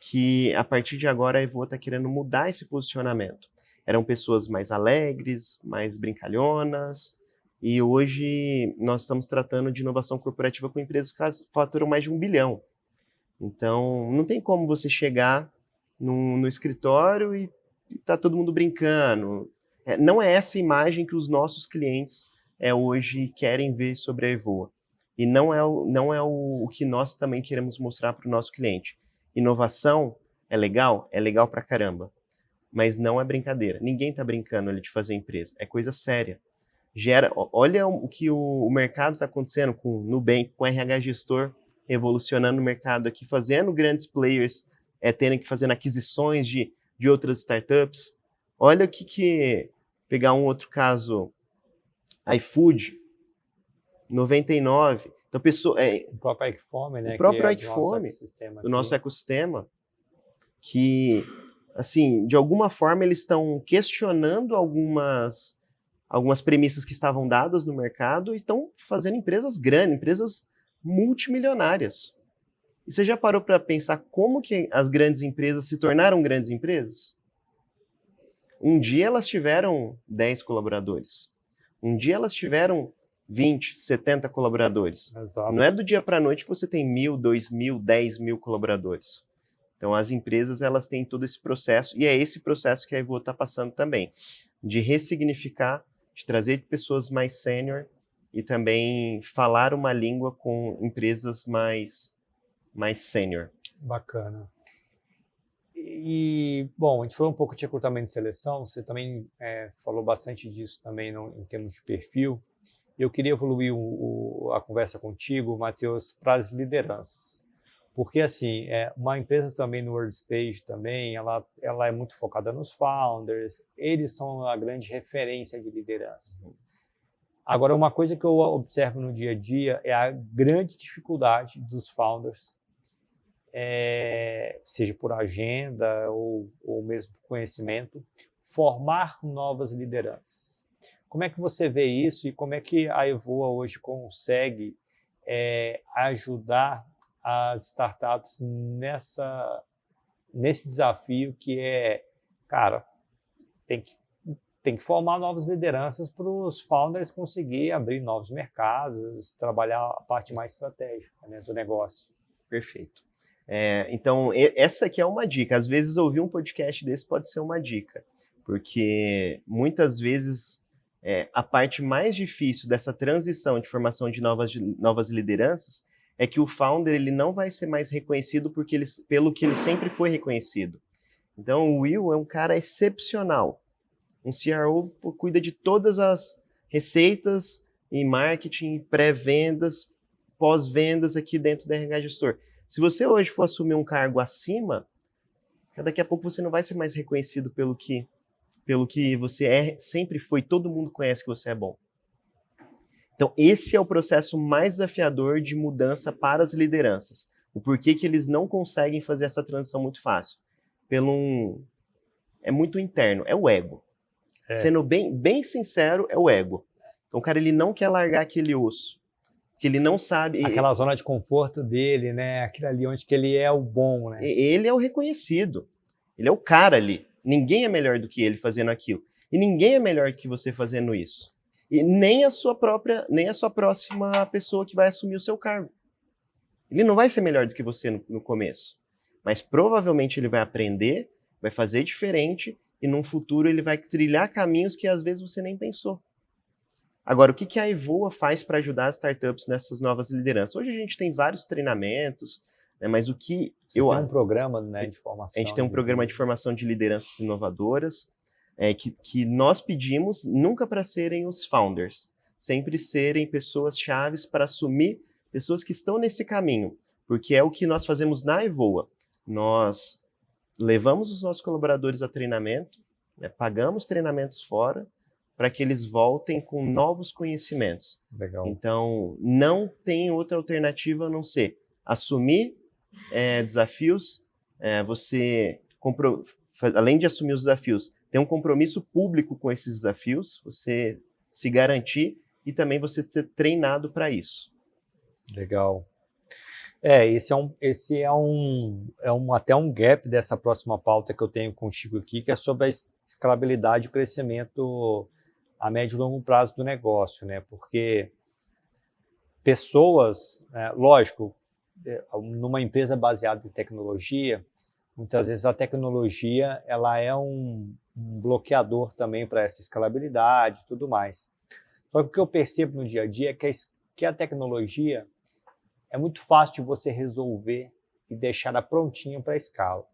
que, a partir de agora, a Evoa está querendo mudar esse posicionamento. Eram pessoas mais alegres, mais brincalhonas, e hoje nós estamos tratando de inovação corporativa com empresas que faturam mais de 1 bilhão. Então, não tem como você chegar no escritório e tá todo mundo brincando. Não é essa imagem que os nossos clientes hoje querem ver sobre a Evoa. E não é o que nós também queremos mostrar para o nosso cliente. Inovação é legal pra caramba, mas não é brincadeira. Ninguém está brincando ali de fazer empresa, é coisa séria. Olha o que o mercado está acontecendo com o Nubank, com o RH Gestor, revolucionando o mercado aqui, fazendo grandes players terem que fazer aquisições de outras startups. Olha o que pegar um outro caso, iFood, 99. Então, o próprio Equiphone, né? O próprio Equiphone, do nosso ecossistema, que, assim, de alguma forma eles estão questionando algumas premissas que estavam dadas no mercado e estão fazendo empresas grandes, empresas multimilionárias. E você já parou para pensar como que as grandes empresas se tornaram grandes empresas? Um dia elas tiveram 10 colaboradores. Um dia elas tiveram 20, 70 colaboradores. Exato. Não é do dia para a noite que você tem 1.000, 2.000, 10.000 colaboradores. Então, as empresas elas têm todo esse processo, e é esse processo que a Evoa está passando também, de ressignificar, de trazer pessoas mais sênior e também falar uma língua com empresas mais sênior. Bacana. E, bom, a gente falou um pouco de recrutamento e seleção, você também falou bastante disso também em termos de perfil. Eu queria evoluir a conversa contigo, Matheus, para as lideranças. Porque, assim, uma empresa também no World Stage também, ela é muito focada nos founders, eles são a grande referência de liderança. Agora, uma coisa que eu observo no dia a dia é a grande dificuldade dos founders, seja por agenda ou mesmo por conhecimento, formar novas lideranças. Como é que você vê isso e como é que a Evoa hoje consegue ajudar as startups nesse desafio que cara, tem que formar novas lideranças para os founders conseguir abrir novos mercados, trabalhar a parte mais estratégica, né, do negócio. Perfeito. Então, essa aqui é uma dica. Às vezes, ouvir um podcast desse pode ser uma dica, porque muitas vezes a parte mais difícil dessa transição de formação de novas lideranças é que o founder ele não vai ser mais reconhecido pelo que ele sempre foi reconhecido. Então, o Will é um cara excepcional. Um CRO cuida de todas as receitas em marketing, pré-vendas, pós-vendas aqui dentro da RH Gestor. Se você hoje for assumir um cargo acima, daqui a pouco você não vai ser mais reconhecido pelo que você sempre foi, todo mundo conhece que você é bom. Então, esse é o processo mais desafiador de mudança para as lideranças. O porquê que eles não conseguem fazer essa transição muito fácil. É muito interno, é o ego. Sendo bem sincero, é o ego. Então, o cara ele não quer largar aquele osso, que ele não sabe... Aquela zona de conforto dele, né? Aquilo ali onde que ele é o bom, né? Ele é o reconhecido. Ele é o cara ali. Ninguém é melhor do que ele fazendo aquilo. E ninguém é melhor que você fazendo isso. E nem a sua próxima pessoa que vai assumir o seu cargo. Ele não vai ser melhor do que você no começo. Mas provavelmente ele vai aprender, vai fazer diferente, e num futuro ele vai trilhar caminhos que às vezes você nem pensou. Agora, o que a Evoa faz para ajudar as startups nessas novas lideranças? Hoje a gente tem vários treinamentos, né, mas o que... Vocês têm um programa, né, de formação. A gente tem um programa de formação de lideranças inovadoras, que nós pedimos nunca para serem os founders, sempre serem pessoas chaves para assumir pessoas que estão nesse caminho, porque é o que nós fazemos na Evoa. Nós levamos os nossos colaboradores a treinamento, né, pagamos treinamentos fora, para que eles voltem com novos conhecimentos. Legal. Então, não tem outra alternativa a não ser assumir desafios, além de assumir os desafios, ter um compromisso público com esses desafios, você se garantir e também você ser treinado para isso. Legal. Esse é até um gap dessa próxima pauta que eu tenho contigo aqui, que é sobre a escalabilidade e o crescimento a médio e longo prazo do negócio, né? Porque pessoas, lógico, numa empresa baseada em tecnologia, muitas vezes a tecnologia ela é um bloqueador também para essa escalabilidade e tudo mais. Só que o que eu percebo no dia a dia é que a tecnologia é muito fácil de você resolver e deixar ela prontinha para a escala.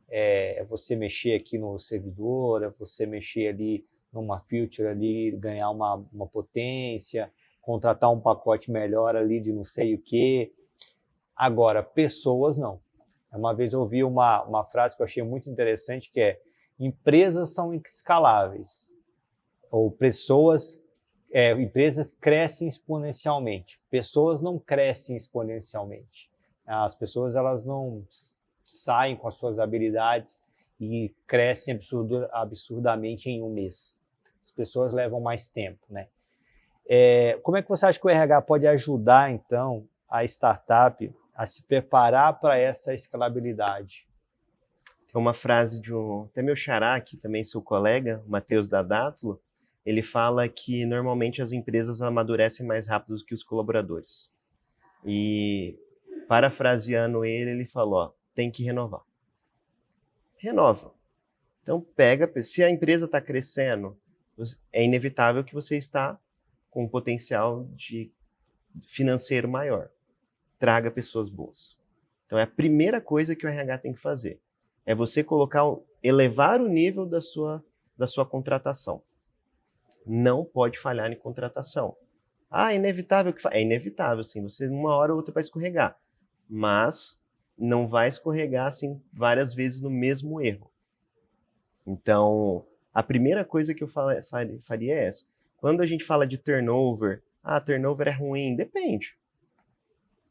É você mexer aqui no servidor, é você mexer ali numa feature ali, ganhar uma potência, contratar um pacote melhor ali de não sei o quê. Agora, pessoas não. Uma vez eu ouvi uma frase que eu achei muito interessante, que é: empresas são escaláveis, ou empresas crescem exponencialmente. Pessoas não crescem exponencialmente. As pessoas elas não saem com as suas habilidades e crescem absurdamente em um mês. As pessoas levam mais tempo, né? Como é que você acha que o RH pode ajudar, então, a startup a se preparar para essa escalabilidade? Tem uma frase de até meu xará, que também seu colega, o Matheus da Dátulo, ele fala que normalmente as empresas amadurecem mais rápido do que os colaboradores. E, parafraseando ele falou, ó, tem que renovar. Renova. Então, se a empresa está crescendo, é inevitável que você está com um potencial financeiro maior. Traga pessoas boas. Então, é a primeira coisa que o RH tem que fazer. É você elevar o nível da sua contratação. Não pode falhar em contratação. É inevitável que... É inevitável, sim. Você, uma hora ou outra, vai escorregar. Mas não vai escorregar, assim, várias vezes no mesmo erro. Então, a primeira coisa que eu faria é essa. Quando a gente fala de turnover, turnover é ruim, depende.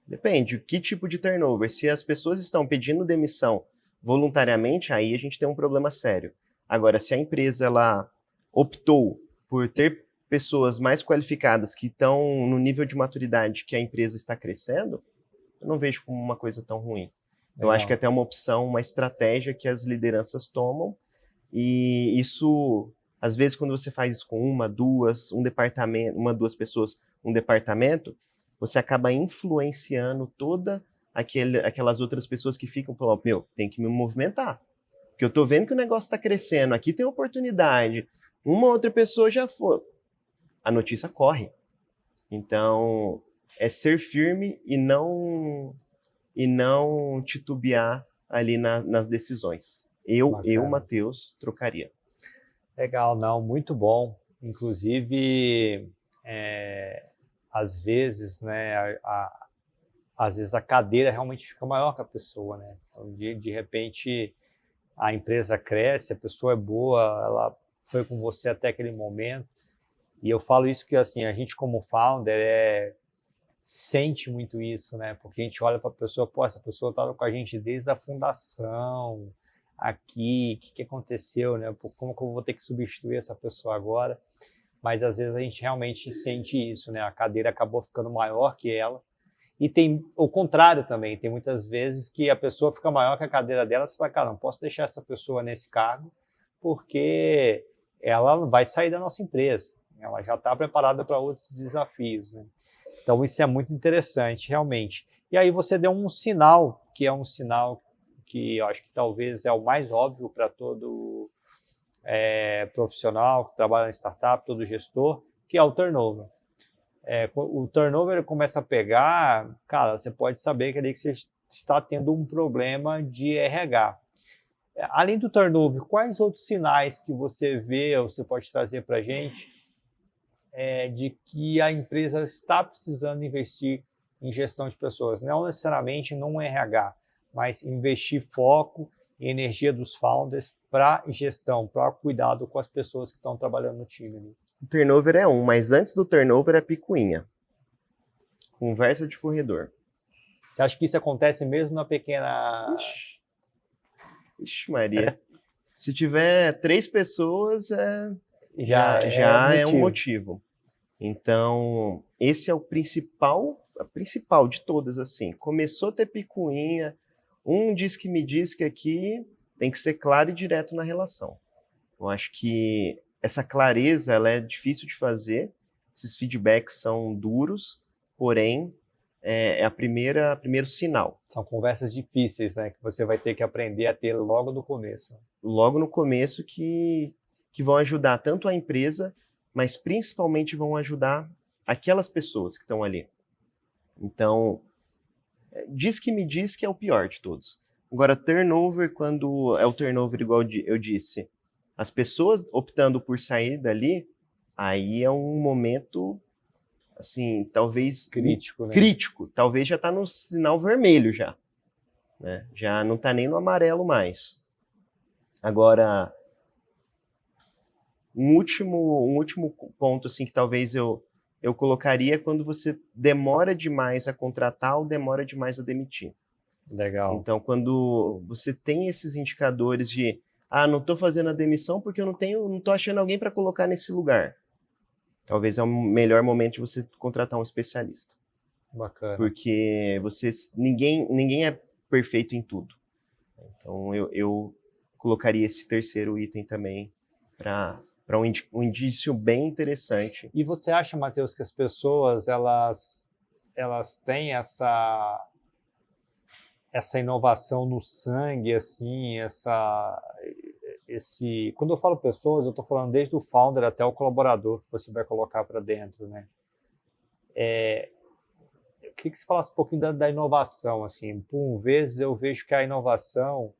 Depende, que tipo de turnover. Se as pessoas estão pedindo demissão voluntariamente, aí a gente tem um problema sério. Agora, se a empresa ela optou por ter pessoas mais qualificadas que estão no nível de maturidade que a empresa está crescendo, eu não vejo como uma coisa tão ruim. Eu acho que é até uma opção, uma estratégia que as lideranças tomam. E isso, às vezes, quando você faz isso com duas pessoas, um departamento, você acaba influenciando aquelas outras pessoas que ficam falando, tem que me movimentar. Porque eu tô vendo que o negócio está crescendo, aqui tem oportunidade, uma outra pessoa já foi. A notícia corre. Então, é ser firme e não titubear ali nas decisões. Eu, Matheus, trocaria. Legal, não, muito bom. Inclusive, às vezes, né, às vezes a cadeira realmente fica maior que a pessoa, né? Então, de repente, a empresa cresce, a pessoa é boa, ela foi com você até aquele momento. E eu falo isso que, assim, a gente como founder sente muito isso, né? Porque a gente olha para a pessoa, essa pessoa estava com a gente desde a fundação, aqui, o que aconteceu, né? Como que eu vou ter que substituir essa pessoa agora? Mas às vezes a gente realmente sente isso, né? A cadeira acabou ficando maior que ela. E tem o contrário também, tem muitas vezes que a pessoa fica maior que a cadeira dela, você fala, cara, não posso deixar essa pessoa nesse cargo, porque ela vai sair da nossa empresa, ela já está preparada para outros desafios, né? Então isso é muito interessante, realmente. E aí você deu um sinal, que é um sinal que eu acho que talvez é o mais óbvio para todo profissional que trabalha em startup, todo gestor, que é o turnover. O turnover começa a pegar, cara, você pode saber que ali que você está tendo um problema de RH. Além do turnover, quais outros sinais que você vê ou você pode trazer para a gente de que a empresa está precisando investir em gestão de pessoas? Não necessariamente num RH, mas investir foco e energia dos founders para gestão, para cuidado com as pessoas que estão trabalhando no time. O turnover é mas antes do turnover é picuinha. Conversa de corredor. Você acha que isso acontece mesmo na pequena... Ixi Maria. Se tiver 3 pessoas, já é um motivo. Então, esse é a principal de todas, assim. Começou a ter picuinha, diz que me diz que aqui tem que ser claro e direto na relação. Eu acho que essa clareza ela é difícil de fazer, esses feedbacks são duros, porém, é primeiro sinal. São conversas difíceis, né? Que você vai ter que aprender a ter logo no começo. Logo no começo que vão ajudar tanto a empresa, mas principalmente vão ajudar aquelas pessoas que estão ali. Então, diz que é o pior de todos. Agora, turnover, quando é o turnover igual eu disse, as pessoas optando por sair dali, aí é um momento, assim, talvez Crítico, né? crítico. Talvez já está no sinal vermelho já, né? Já não está nem no amarelo mais. Agora, um último ponto assim que talvez eu colocaria é quando você demora demais a contratar ou demora demais a demitir. Legal. Então, quando você tem esses indicadores de não estou fazendo a demissão porque eu não estou achando alguém para colocar nesse lugar. Talvez é o melhor momento de você contratar um especialista. Bacana. Porque ninguém é perfeito em tudo. Então, eu colocaria esse terceiro item também para um indício bem interessante. E você acha, Matheus, que as pessoas elas têm essa inovação no sangue, assim, quando eu falo pessoas, eu estou falando desde o founder até o colaborador que você vai colocar para dentro, né? Eu queria que você falasse um pouquinho da inovação, assim. Por vezes eu vejo que a inovação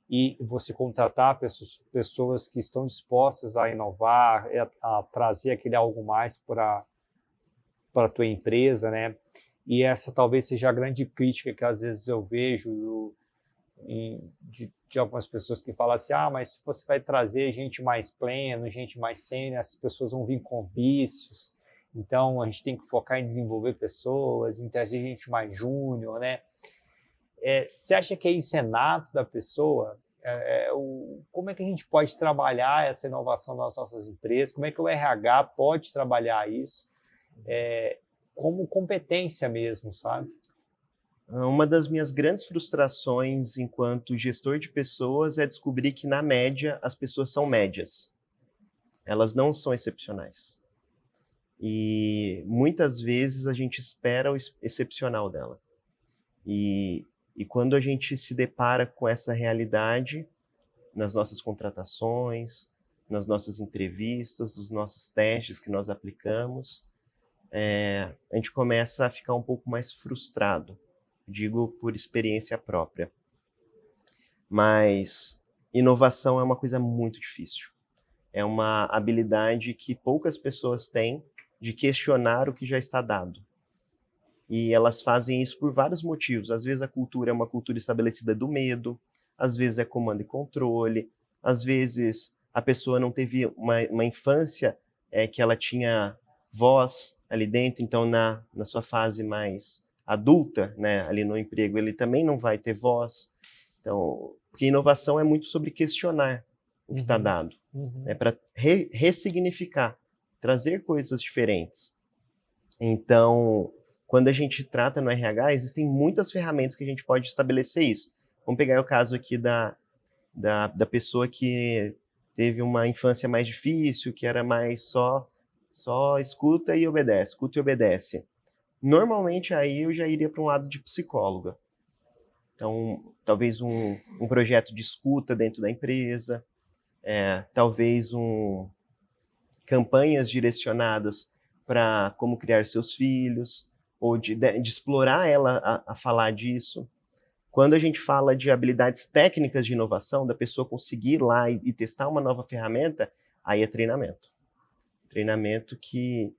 e você contratar pessoas que estão dispostas a inovar, a trazer aquele algo mais para a tua empresa, né? E essa talvez seja a grande crítica que às vezes eu vejo de algumas pessoas que falam assim, mas se você vai trazer gente mais pleno, gente mais sênior, as pessoas vão vir com vícios, então a gente tem que focar em desenvolver pessoas, em trazer gente mais júnior, né? Você acha que isso é nato da pessoa? Como é que a gente pode trabalhar essa inovação nas nossas empresas? Como é que o RH pode trabalhar isso? Como competência mesmo, sabe? Uma das minhas grandes frustrações enquanto gestor de pessoas é descobrir que, na média, as pessoas são médias. Elas não são excepcionais. E muitas vezes a gente espera o excepcional dela. E quando a gente se depara com essa realidade nas nossas contratações, nas nossas entrevistas, nos nossos testes que nós aplicamos, a gente começa a ficar um pouco mais frustrado. Digo por experiência própria. Mas inovação é uma coisa muito difícil. É uma habilidade que poucas pessoas têm de questionar o que já está dado. E elas fazem isso por vários motivos. Às vezes a cultura é uma cultura estabelecida do medo, às vezes é comando e controle, às vezes a pessoa não teve uma infância que ela tinha voz ali dentro, então na sua fase mais adulta, né, ali no emprego, ele também não vai ter voz. Então, porque inovação é muito sobre questionar o que está dado, para ressignificar, trazer coisas diferentes. Então, quando a gente trata no RH, existem muitas ferramentas que a gente pode estabelecer isso. Vamos pegar o caso aqui da pessoa que teve uma infância mais difícil, que era mais só escuta e obedece. Normalmente, aí eu já iria para um lado de psicóloga. Então, talvez um projeto de escuta dentro da empresa, talvez campanhas direcionadas para como criar seus filhos, ou de explorar ela a falar disso. Quando a gente fala de habilidades técnicas de inovação, da pessoa conseguir ir lá e testar uma nova ferramenta, aí é treinamento. Treinamento que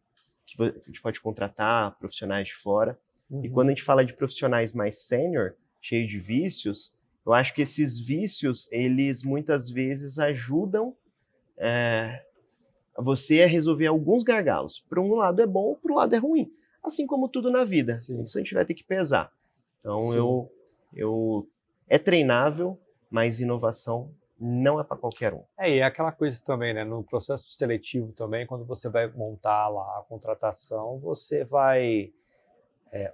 a gente pode contratar profissionais de fora. E quando a gente fala de profissionais mais sênior, cheios de vícios, eu acho que esses vícios, eles muitas vezes ajudam você a resolver alguns gargalos. Por um lado é bom, por um lado é ruim. Assim como tudo na vida. Sim. Isso a gente vai ter que pesar. Então, é treinável, mas inovação não é para qualquer um. E é aquela coisa também, né? No processo seletivo também, quando você vai montar lá a contratação, você vai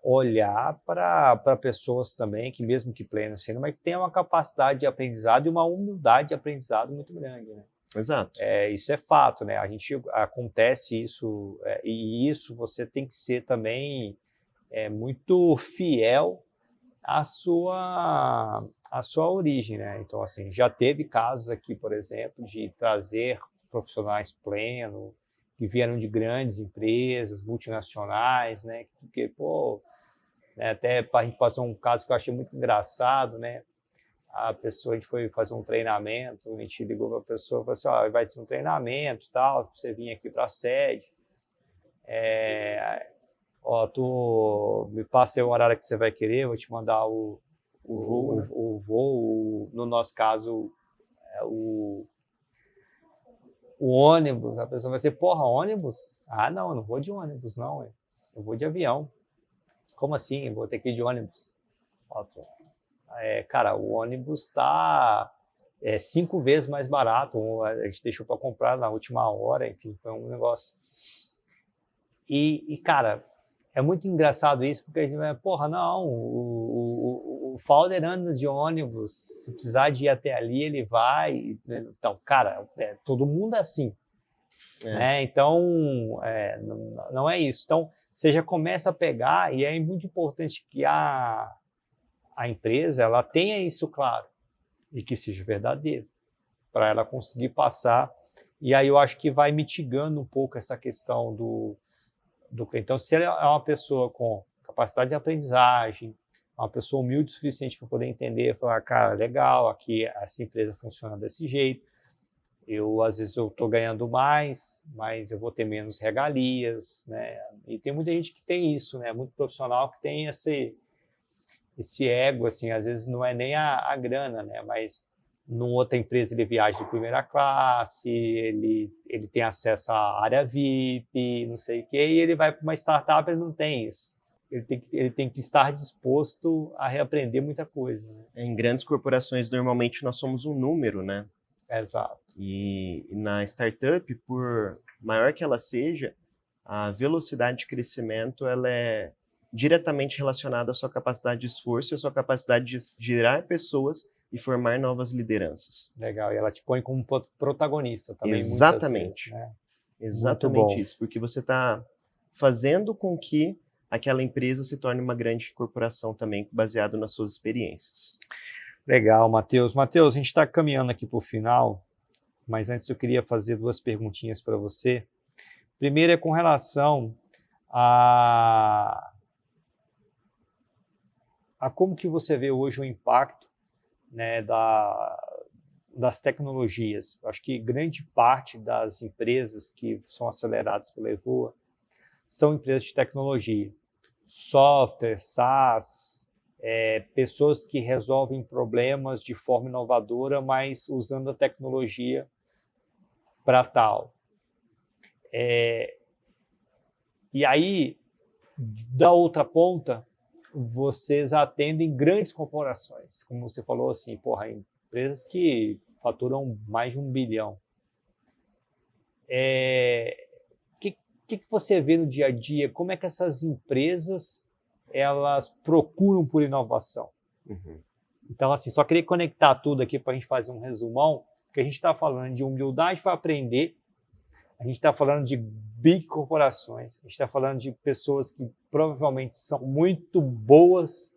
olhar para pessoas também, que mesmo que pleno sendo, mas que tenham uma capacidade de aprendizado e uma humildade de aprendizado muito grande, né? Exato. Isso é fato, né? Acontece isso, e isso você tem que ser também muito fiel à sua origem, né? Então, assim, já teve casos aqui, por exemplo, de trazer profissionais pleno, que vieram de grandes empresas, multinacionais, né? Porque, pô, né, até a gente passou um caso que eu achei muito engraçado, né? A gente foi fazer um treinamento, a gente ligou para a pessoa e falou assim, ó, vai ter um treinamento, tal, você vir aqui para a sede, ó, tu me passa aí o horário que você vai querer, eu vou te mandar o voo, no nosso caso, o ônibus. A pessoa vai ser, porra, ônibus? Ah, não, eu não vou de ônibus, não, eu vou de avião. Como assim? Eu vou ter que ir de ônibus? Cara, o ônibus está 5 vezes mais barato, a gente deixou para comprar na última hora, enfim, foi um negócio. E cara, é muito engraçado isso, porque a gente vai, porra, não, o Fowler anda de ônibus, se precisar de ir até ali, ele vai. Então, cara, todo mundo é assim. Né? Então, não é isso. Então, você já começa a pegar, e é muito importante que a empresa ela tenha isso claro e que seja verdadeiro, para ela conseguir passar. E aí eu acho que vai mitigando um pouco essa questão do cliente. Então, se ela é uma pessoa com capacidade de aprendizagem, uma pessoa humilde o suficiente para poder entender, falar, cara, legal, aqui essa empresa funciona desse jeito, às vezes eu estou ganhando mais, mas eu vou ter menos regalias, né? E tem muita gente que tem isso, né? Muito profissional que tem esse ego, assim, às vezes não é nem a grana, né? Mas numa outra empresa ele viaja de primeira classe, ele tem acesso à área VIP, não sei o quê, e ele vai para uma startup e ele não tem isso. Ele tem que estar disposto a reaprender muita coisa. Né? Em grandes corporações, normalmente, nós somos um número, né? Exato. E na startup, por maior que ela seja, a velocidade de crescimento ela é diretamente relacionada à sua capacidade de esforço e à sua capacidade de gerar pessoas e formar novas lideranças. Legal, e ela te põe como protagonista também. Exatamente. Muitas vezes, né? Exatamente isso, porque você está fazendo com que aquela empresa se torne uma grande corporação também, baseado nas suas experiências. Legal, Matheus. Matheus, a gente está caminhando aqui para o final, mas antes eu queria fazer 2 perguntinhas para você. Primeiro é com relação a como que você vê hoje o impacto, né, das tecnologias. Eu acho que grande parte das empresas que são aceleradas pela Evoa são empresas de tecnologia, software, SaaS, pessoas que resolvem problemas de forma inovadora, mas usando a tecnologia para tal. E aí, da outra ponta, vocês atendem grandes corporações, como você falou assim, porra, empresas que faturam mais de 1 bilhão. Que você vê no dia a dia? Como é que essas empresas elas procuram por inovação? Uhum. Então, assim, só queria conectar tudo aqui para a gente fazer um resumão, porque a gente está falando de humildade para aprender, a gente está falando de big corporações, a gente está falando de pessoas que provavelmente são muito boas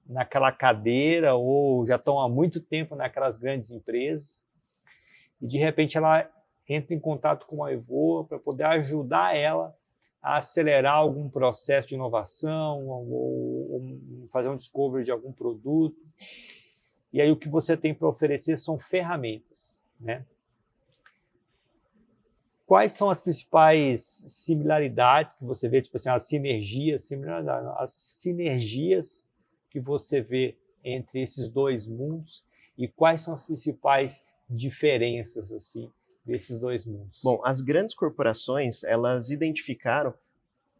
naquela cadeira ou já estão há muito tempo naquelas grandes empresas e, de repente, ela entra em contato com a Evoa para poder ajudar ela a acelerar algum processo de inovação ou fazer um discovery de algum produto. E aí o que você tem para oferecer são ferramentas, né? Quais são as principais similaridades que você vê, tipo assim, as sinergias que você vê entre esses 2 mundos e quais são as principais diferenças assim desses 2 mundos? Bom, as grandes corporações, elas identificaram,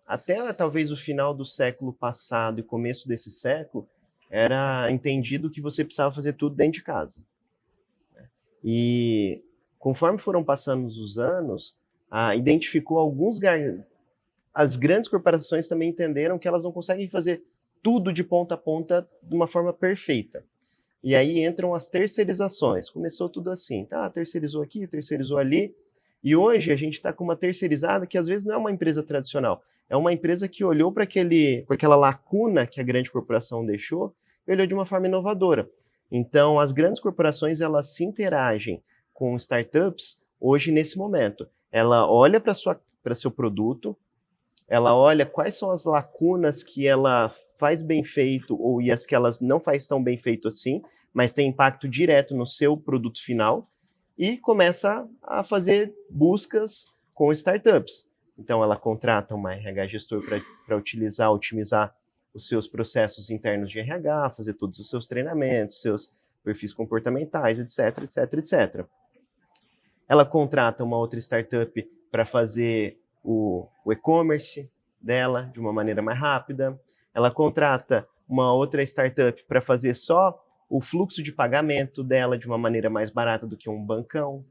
até talvez o final do século passado e começo desse século, era entendido que você precisava fazer tudo dentro de casa. E conforme foram passando os anos, identificou as grandes corporações também entenderam que elas não conseguem fazer tudo de ponta a ponta de uma forma perfeita. E aí entram as terceirizações. Começou tudo assim, tá? Terceirizou aqui, terceirizou ali. E hoje a gente está com uma terceirizada que às vezes não é uma empresa tradicional. é uma empresa que olhou para aquela lacuna que a grande corporação deixou e olhou de uma forma inovadora. Então, as grandes corporações, elas se interagem com startups hoje nesse momento. Ela olha para seu produto, ela olha quais são as lacunas que ela faz bem feito e as que ela não faz tão bem feito assim, mas tem impacto direto no seu produto final, e começa a fazer buscas com startups. Então, ela contrata uma RH gestor para otimizar os seus processos internos de RH, fazer todos os seus treinamentos, seus perfis comportamentais, etc, etc, etc. Ela contrata uma outra startup para fazer o e-commerce dela de uma maneira mais rápida. Ela contrata uma outra startup para fazer só o fluxo de pagamento dela de uma maneira mais barata do que um bancão.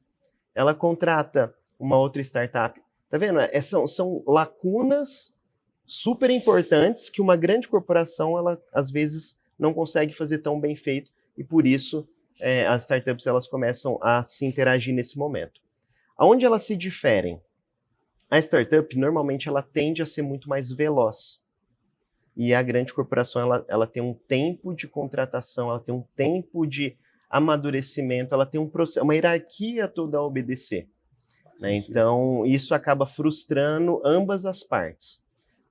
Ela contrata uma outra startup. Tá vendo? São lacunas super importantes que uma grande corporação, ela às vezes não consegue fazer tão bem feito, e por isso as startups, elas começam a se interagir nesse momento. Aonde elas se diferem? A startup, normalmente, ela tende a ser muito mais veloz. E a grande corporação, ela tem um tempo de contratação, ela tem um tempo de amadurecimento, ela tem uma hierarquia toda a obedecer. Né? Então, isso acaba frustrando ambas as partes.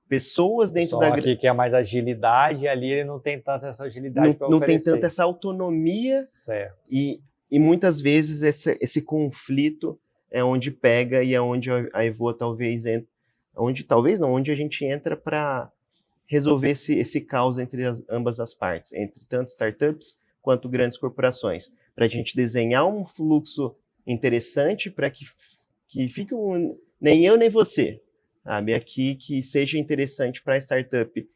Pessoas dentro da... Aqui quer mais agilidade, e ali ele não tem tanta essa agilidade para oferecer. Não tem tanta essa autonomia. Certo. E muitas vezes esse conflito é onde pega, e é onde a Evoa talvez entra, onde a gente entra para resolver esse caos entre ambas as partes, entre tanto startups quanto grandes corporações, para a gente desenhar um fluxo interessante para que fique nem eu nem você, sabe, aqui, que seja interessante para a startup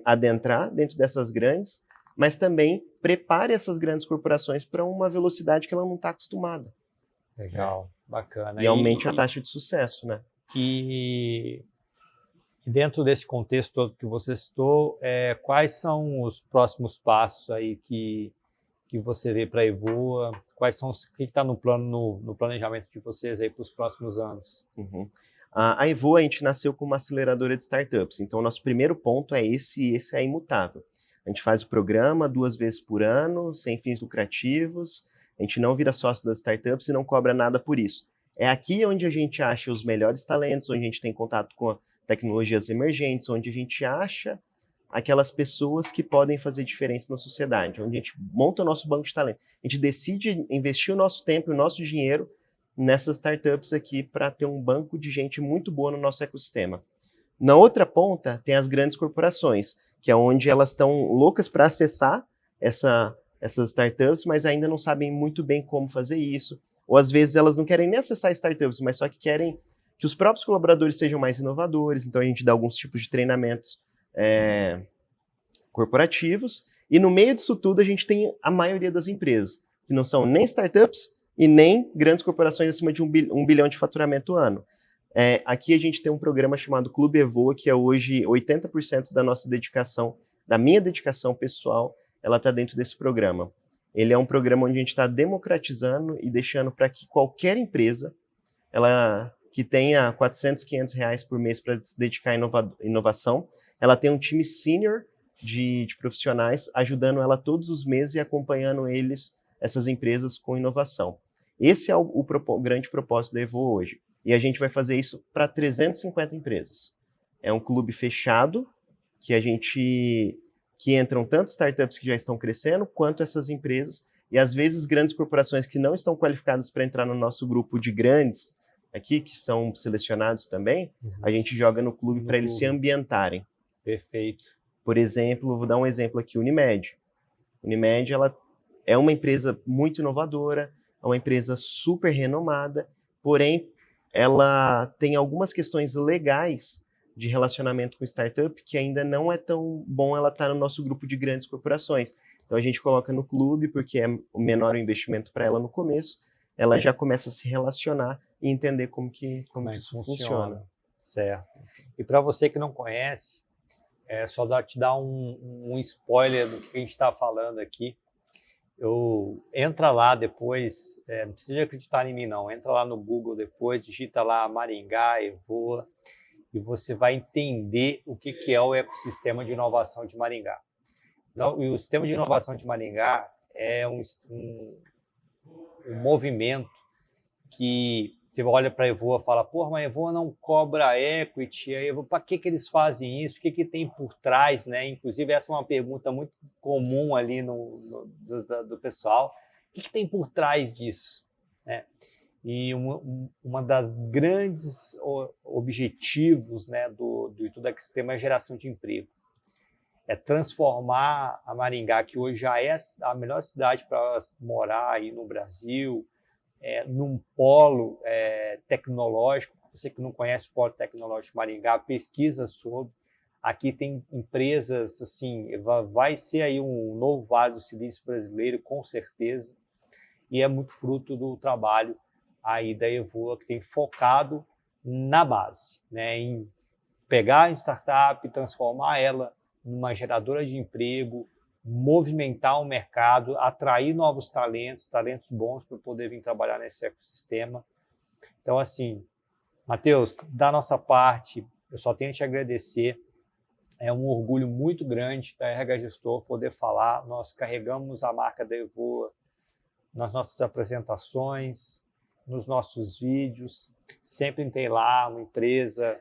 adentrar dentro dessas grandes, mas também prepare essas grandes corporações para uma velocidade que ela não está acostumada. Legal, bacana. E aumente a taxa de sucesso, né? E dentro desse contexto todo que você citou, quais são os próximos passos aí que você vê para a Evoa? Quais são o que está no planejamento de vocês aí para os próximos anos? Uhum. A Evoa, a gente nasceu como uma aceleradora de startups, então o nosso primeiro ponto é esse é imutável. A gente faz o programa 2 vezes por ano, sem fins lucrativos, a gente não vira sócio das startups e não cobra nada por isso. É aqui onde a gente acha os melhores talentos, onde a gente tem contato com tecnologias emergentes, onde a gente acha aquelas pessoas que podem fazer diferença na sociedade, onde a gente monta o nosso banco de talento. A gente decide investir o nosso tempo e o nosso dinheiro nessas startups aqui para ter um banco de gente muito boa no nosso ecossistema. Na outra ponta, tem as grandes corporações, que é onde elas estão loucas para acessar essas startups, mas ainda não sabem muito bem como fazer isso. Ou às vezes elas não querem nem acessar startups, mas só que querem que os próprios colaboradores sejam mais inovadores. Então a gente dá alguns tipos de treinamentos corporativos. E no meio disso tudo a gente tem a maioria das empresas, que não são nem startups e nem grandes corporações acima de 1 bilhão de faturamento ano. Aqui a gente tem um programa chamado Clube Evoa, que é hoje 80% da nossa dedicação, da minha dedicação pessoal, ela está dentro desse programa. Ele é um programa onde a gente está democratizando e deixando para que qualquer empresa, ela que tenha 400, 500 reais por mês para se dedicar à inovação, ela tem um time sênior de profissionais ajudando ela todos os meses e acompanhando essas empresas com inovação. Esse é o grande propósito da Evoa hoje. E a gente vai fazer isso para 350 empresas. É um clube fechado, que entram tanto startups que já estão crescendo, quanto essas empresas, e às vezes grandes corporações que não estão qualificadas para entrar no nosso grupo de grandes, aqui, que são selecionados também, a gente joga no clube para eles se ambientarem. Perfeito. Por exemplo, vou dar um exemplo aqui, Unimed. Unimed, ela é uma empresa muito inovadora, é uma empresa super renomada, porém, ela tem algumas questões legais de relacionamento com startup que ainda não é tão bom ela estar no nosso grupo de grandes corporações. Então, a gente coloca no clube, porque é o menor investimento para ela no começo, ela já começa a se relacionar e entender como isso funciona. Certo. E para você que não conhece, só te dar um spoiler do que a gente está falando aqui. Entra lá depois, não precisa acreditar em mim não, entra lá no Google depois, digita lá Maringá, Evoa, e você vai entender o que é o ecossistema de inovação de Maringá. Então, e o sistema de inovação de Maringá é um movimento que você olha para a Evoa e fala, porra, mas a Evoa não cobra equity, para que eles fazem isso? O que tem por trás, né? Inclusive, essa é uma pergunta muito comum ali do pessoal. O que tem por trás disso? Né? E uma das grandes objetivos, né, de todo esse sistema é a geração de emprego. É transformar a Maringá, que hoje já é a melhor cidade para morar aí no Brasil, num polo tecnológico. Você que não conhece o polo tecnológico de Maringá, pesquisa sobre. Aqui tem empresas, assim, vai ser aí um novo Vale do Silício brasileiro, com certeza, e é muito fruto do trabalho aí da Evoa, que tem focado na base, né, em pegar a startup e transformar ela numa geradora de emprego, movimentar o mercado, atrair novos talentos bons para poder vir trabalhar nesse ecossistema. Então, assim, Matheus, da nossa parte, eu só tenho a te agradecer. É um orgulho muito grande da RH Gestor poder falar. Nós carregamos a marca da Evoa nas nossas apresentações, nos nossos vídeos. Sempre tem lá uma empresa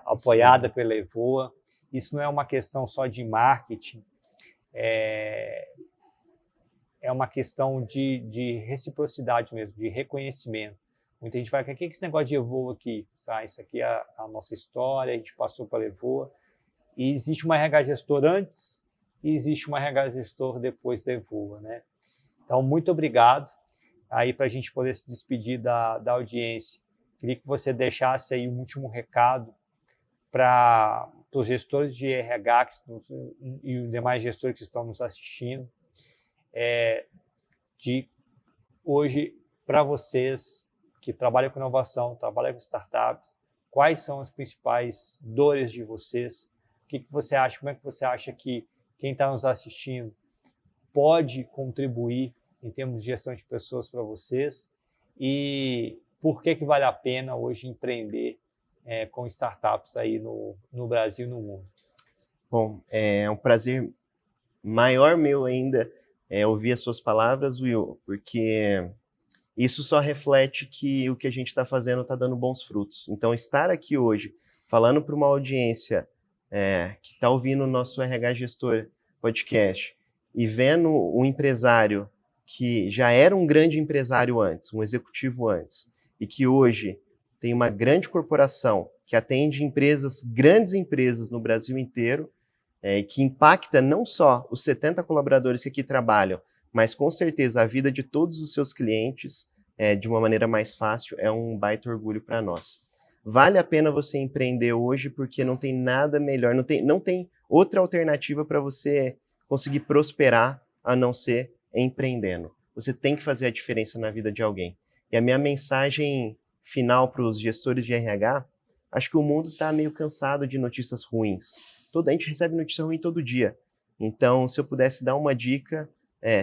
apoiada pela Evoa. Isso não é uma questão só de marketing, é uma questão de reciprocidade mesmo, de reconhecimento. Muita gente fala, o que é esse negócio de Evoa aqui? Isso aqui é a nossa história, a gente passou pela Evoa. E existe uma RH Gestor antes e existe uma RH Gestor depois da Evoa, né? Então, muito obrigado. Aí, para a gente poder se despedir da audiência, queria que você deixasse aí um último recado para os gestores de RH e os demais gestores que estão nos assistindo, de hoje, para vocês que trabalham com inovação, trabalham com startups, quais são as principais dores de vocês? O que você acha? Como é que você acha que quem está nos assistindo pode contribuir em termos de gestão de pessoas para vocês? E por que vale a pena hoje empreender com startups aí no Brasil e no mundo? Bom, é um prazer maior meu ainda ouvir as suas palavras, Will, porque isso só reflete que o que a gente está fazendo está dando bons frutos. Então, estar aqui hoje falando para uma audiência que está ouvindo o nosso RH Gestor podcast e vendo um empresário que já era um grande empresário antes, um executivo antes, e que hoje tem uma grande corporação que atende grandes empresas no Brasil inteiro, que impacta não só os 70 colaboradores que aqui trabalham, mas com certeza a vida de todos os seus clientes de uma maneira mais fácil, é um baita orgulho para nós. Vale a pena você empreender hoje, porque não tem nada melhor, não tem outra alternativa para você conseguir prosperar a não ser empreendendo. Você tem que fazer a diferença na vida de alguém. E a minha mensagem final para os gestores de RH, acho que o mundo está meio cansado de notícias ruins. A gente recebe notícia ruim todo dia. Então, se eu pudesse dar uma dica,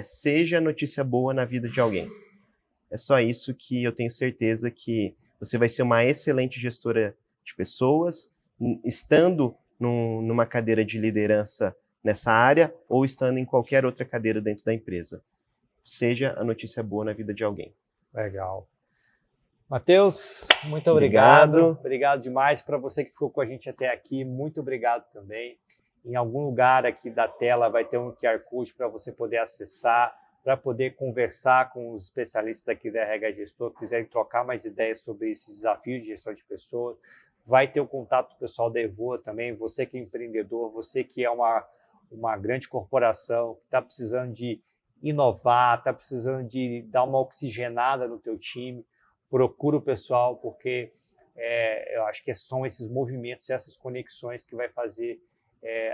seja notícia boa na vida de alguém. É só isso que eu tenho certeza que você vai ser uma excelente gestora de pessoas, estando numa cadeira de liderança nessa área ou estando em qualquer outra cadeira dentro da empresa. Seja a notícia boa na vida de alguém. Legal. Matheus, muito obrigado. Obrigado demais. Para você que ficou com a gente até aqui, muito obrigado também. Em algum lugar aqui da tela vai ter um QR Code para você poder acessar, para poder conversar com os especialistas aqui da RH Gestor, que quiserem trocar mais ideias sobre esses desafios de gestão de pessoas. Vai ter o contato do pessoal da Evoa também, você que é empreendedor, você que é uma grande corporação, que está precisando de inovar, está precisando de dar uma oxigenada no teu time, procura o pessoal, porque eu acho que são esses movimentos, essas conexões que vai fazer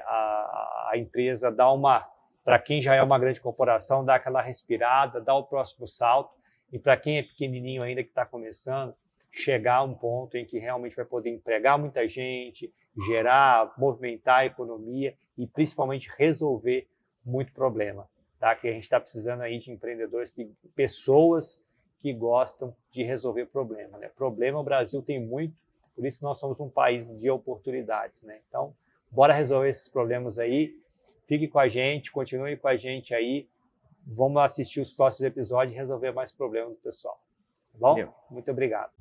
a empresa dar para quem já é uma grande corporação, dar aquela respirada, dar o próximo salto, e para quem é pequenininho ainda que está começando, chegar a um ponto em que realmente vai poder empregar muita gente, movimentar a economia e principalmente resolver muito problema, tá? Que a gente está precisando aí de empreendedores, pessoas que gostam de resolver problema, né? Problema o Brasil tem muito, Por isso nós somos um país de oportunidades, né? Então, bora resolver esses problemas aí. Fique com a gente, continue com a gente aí. Vamos assistir os próximos episódios e resolver mais problemas do pessoal. Tá bom? Valeu. Muito obrigado.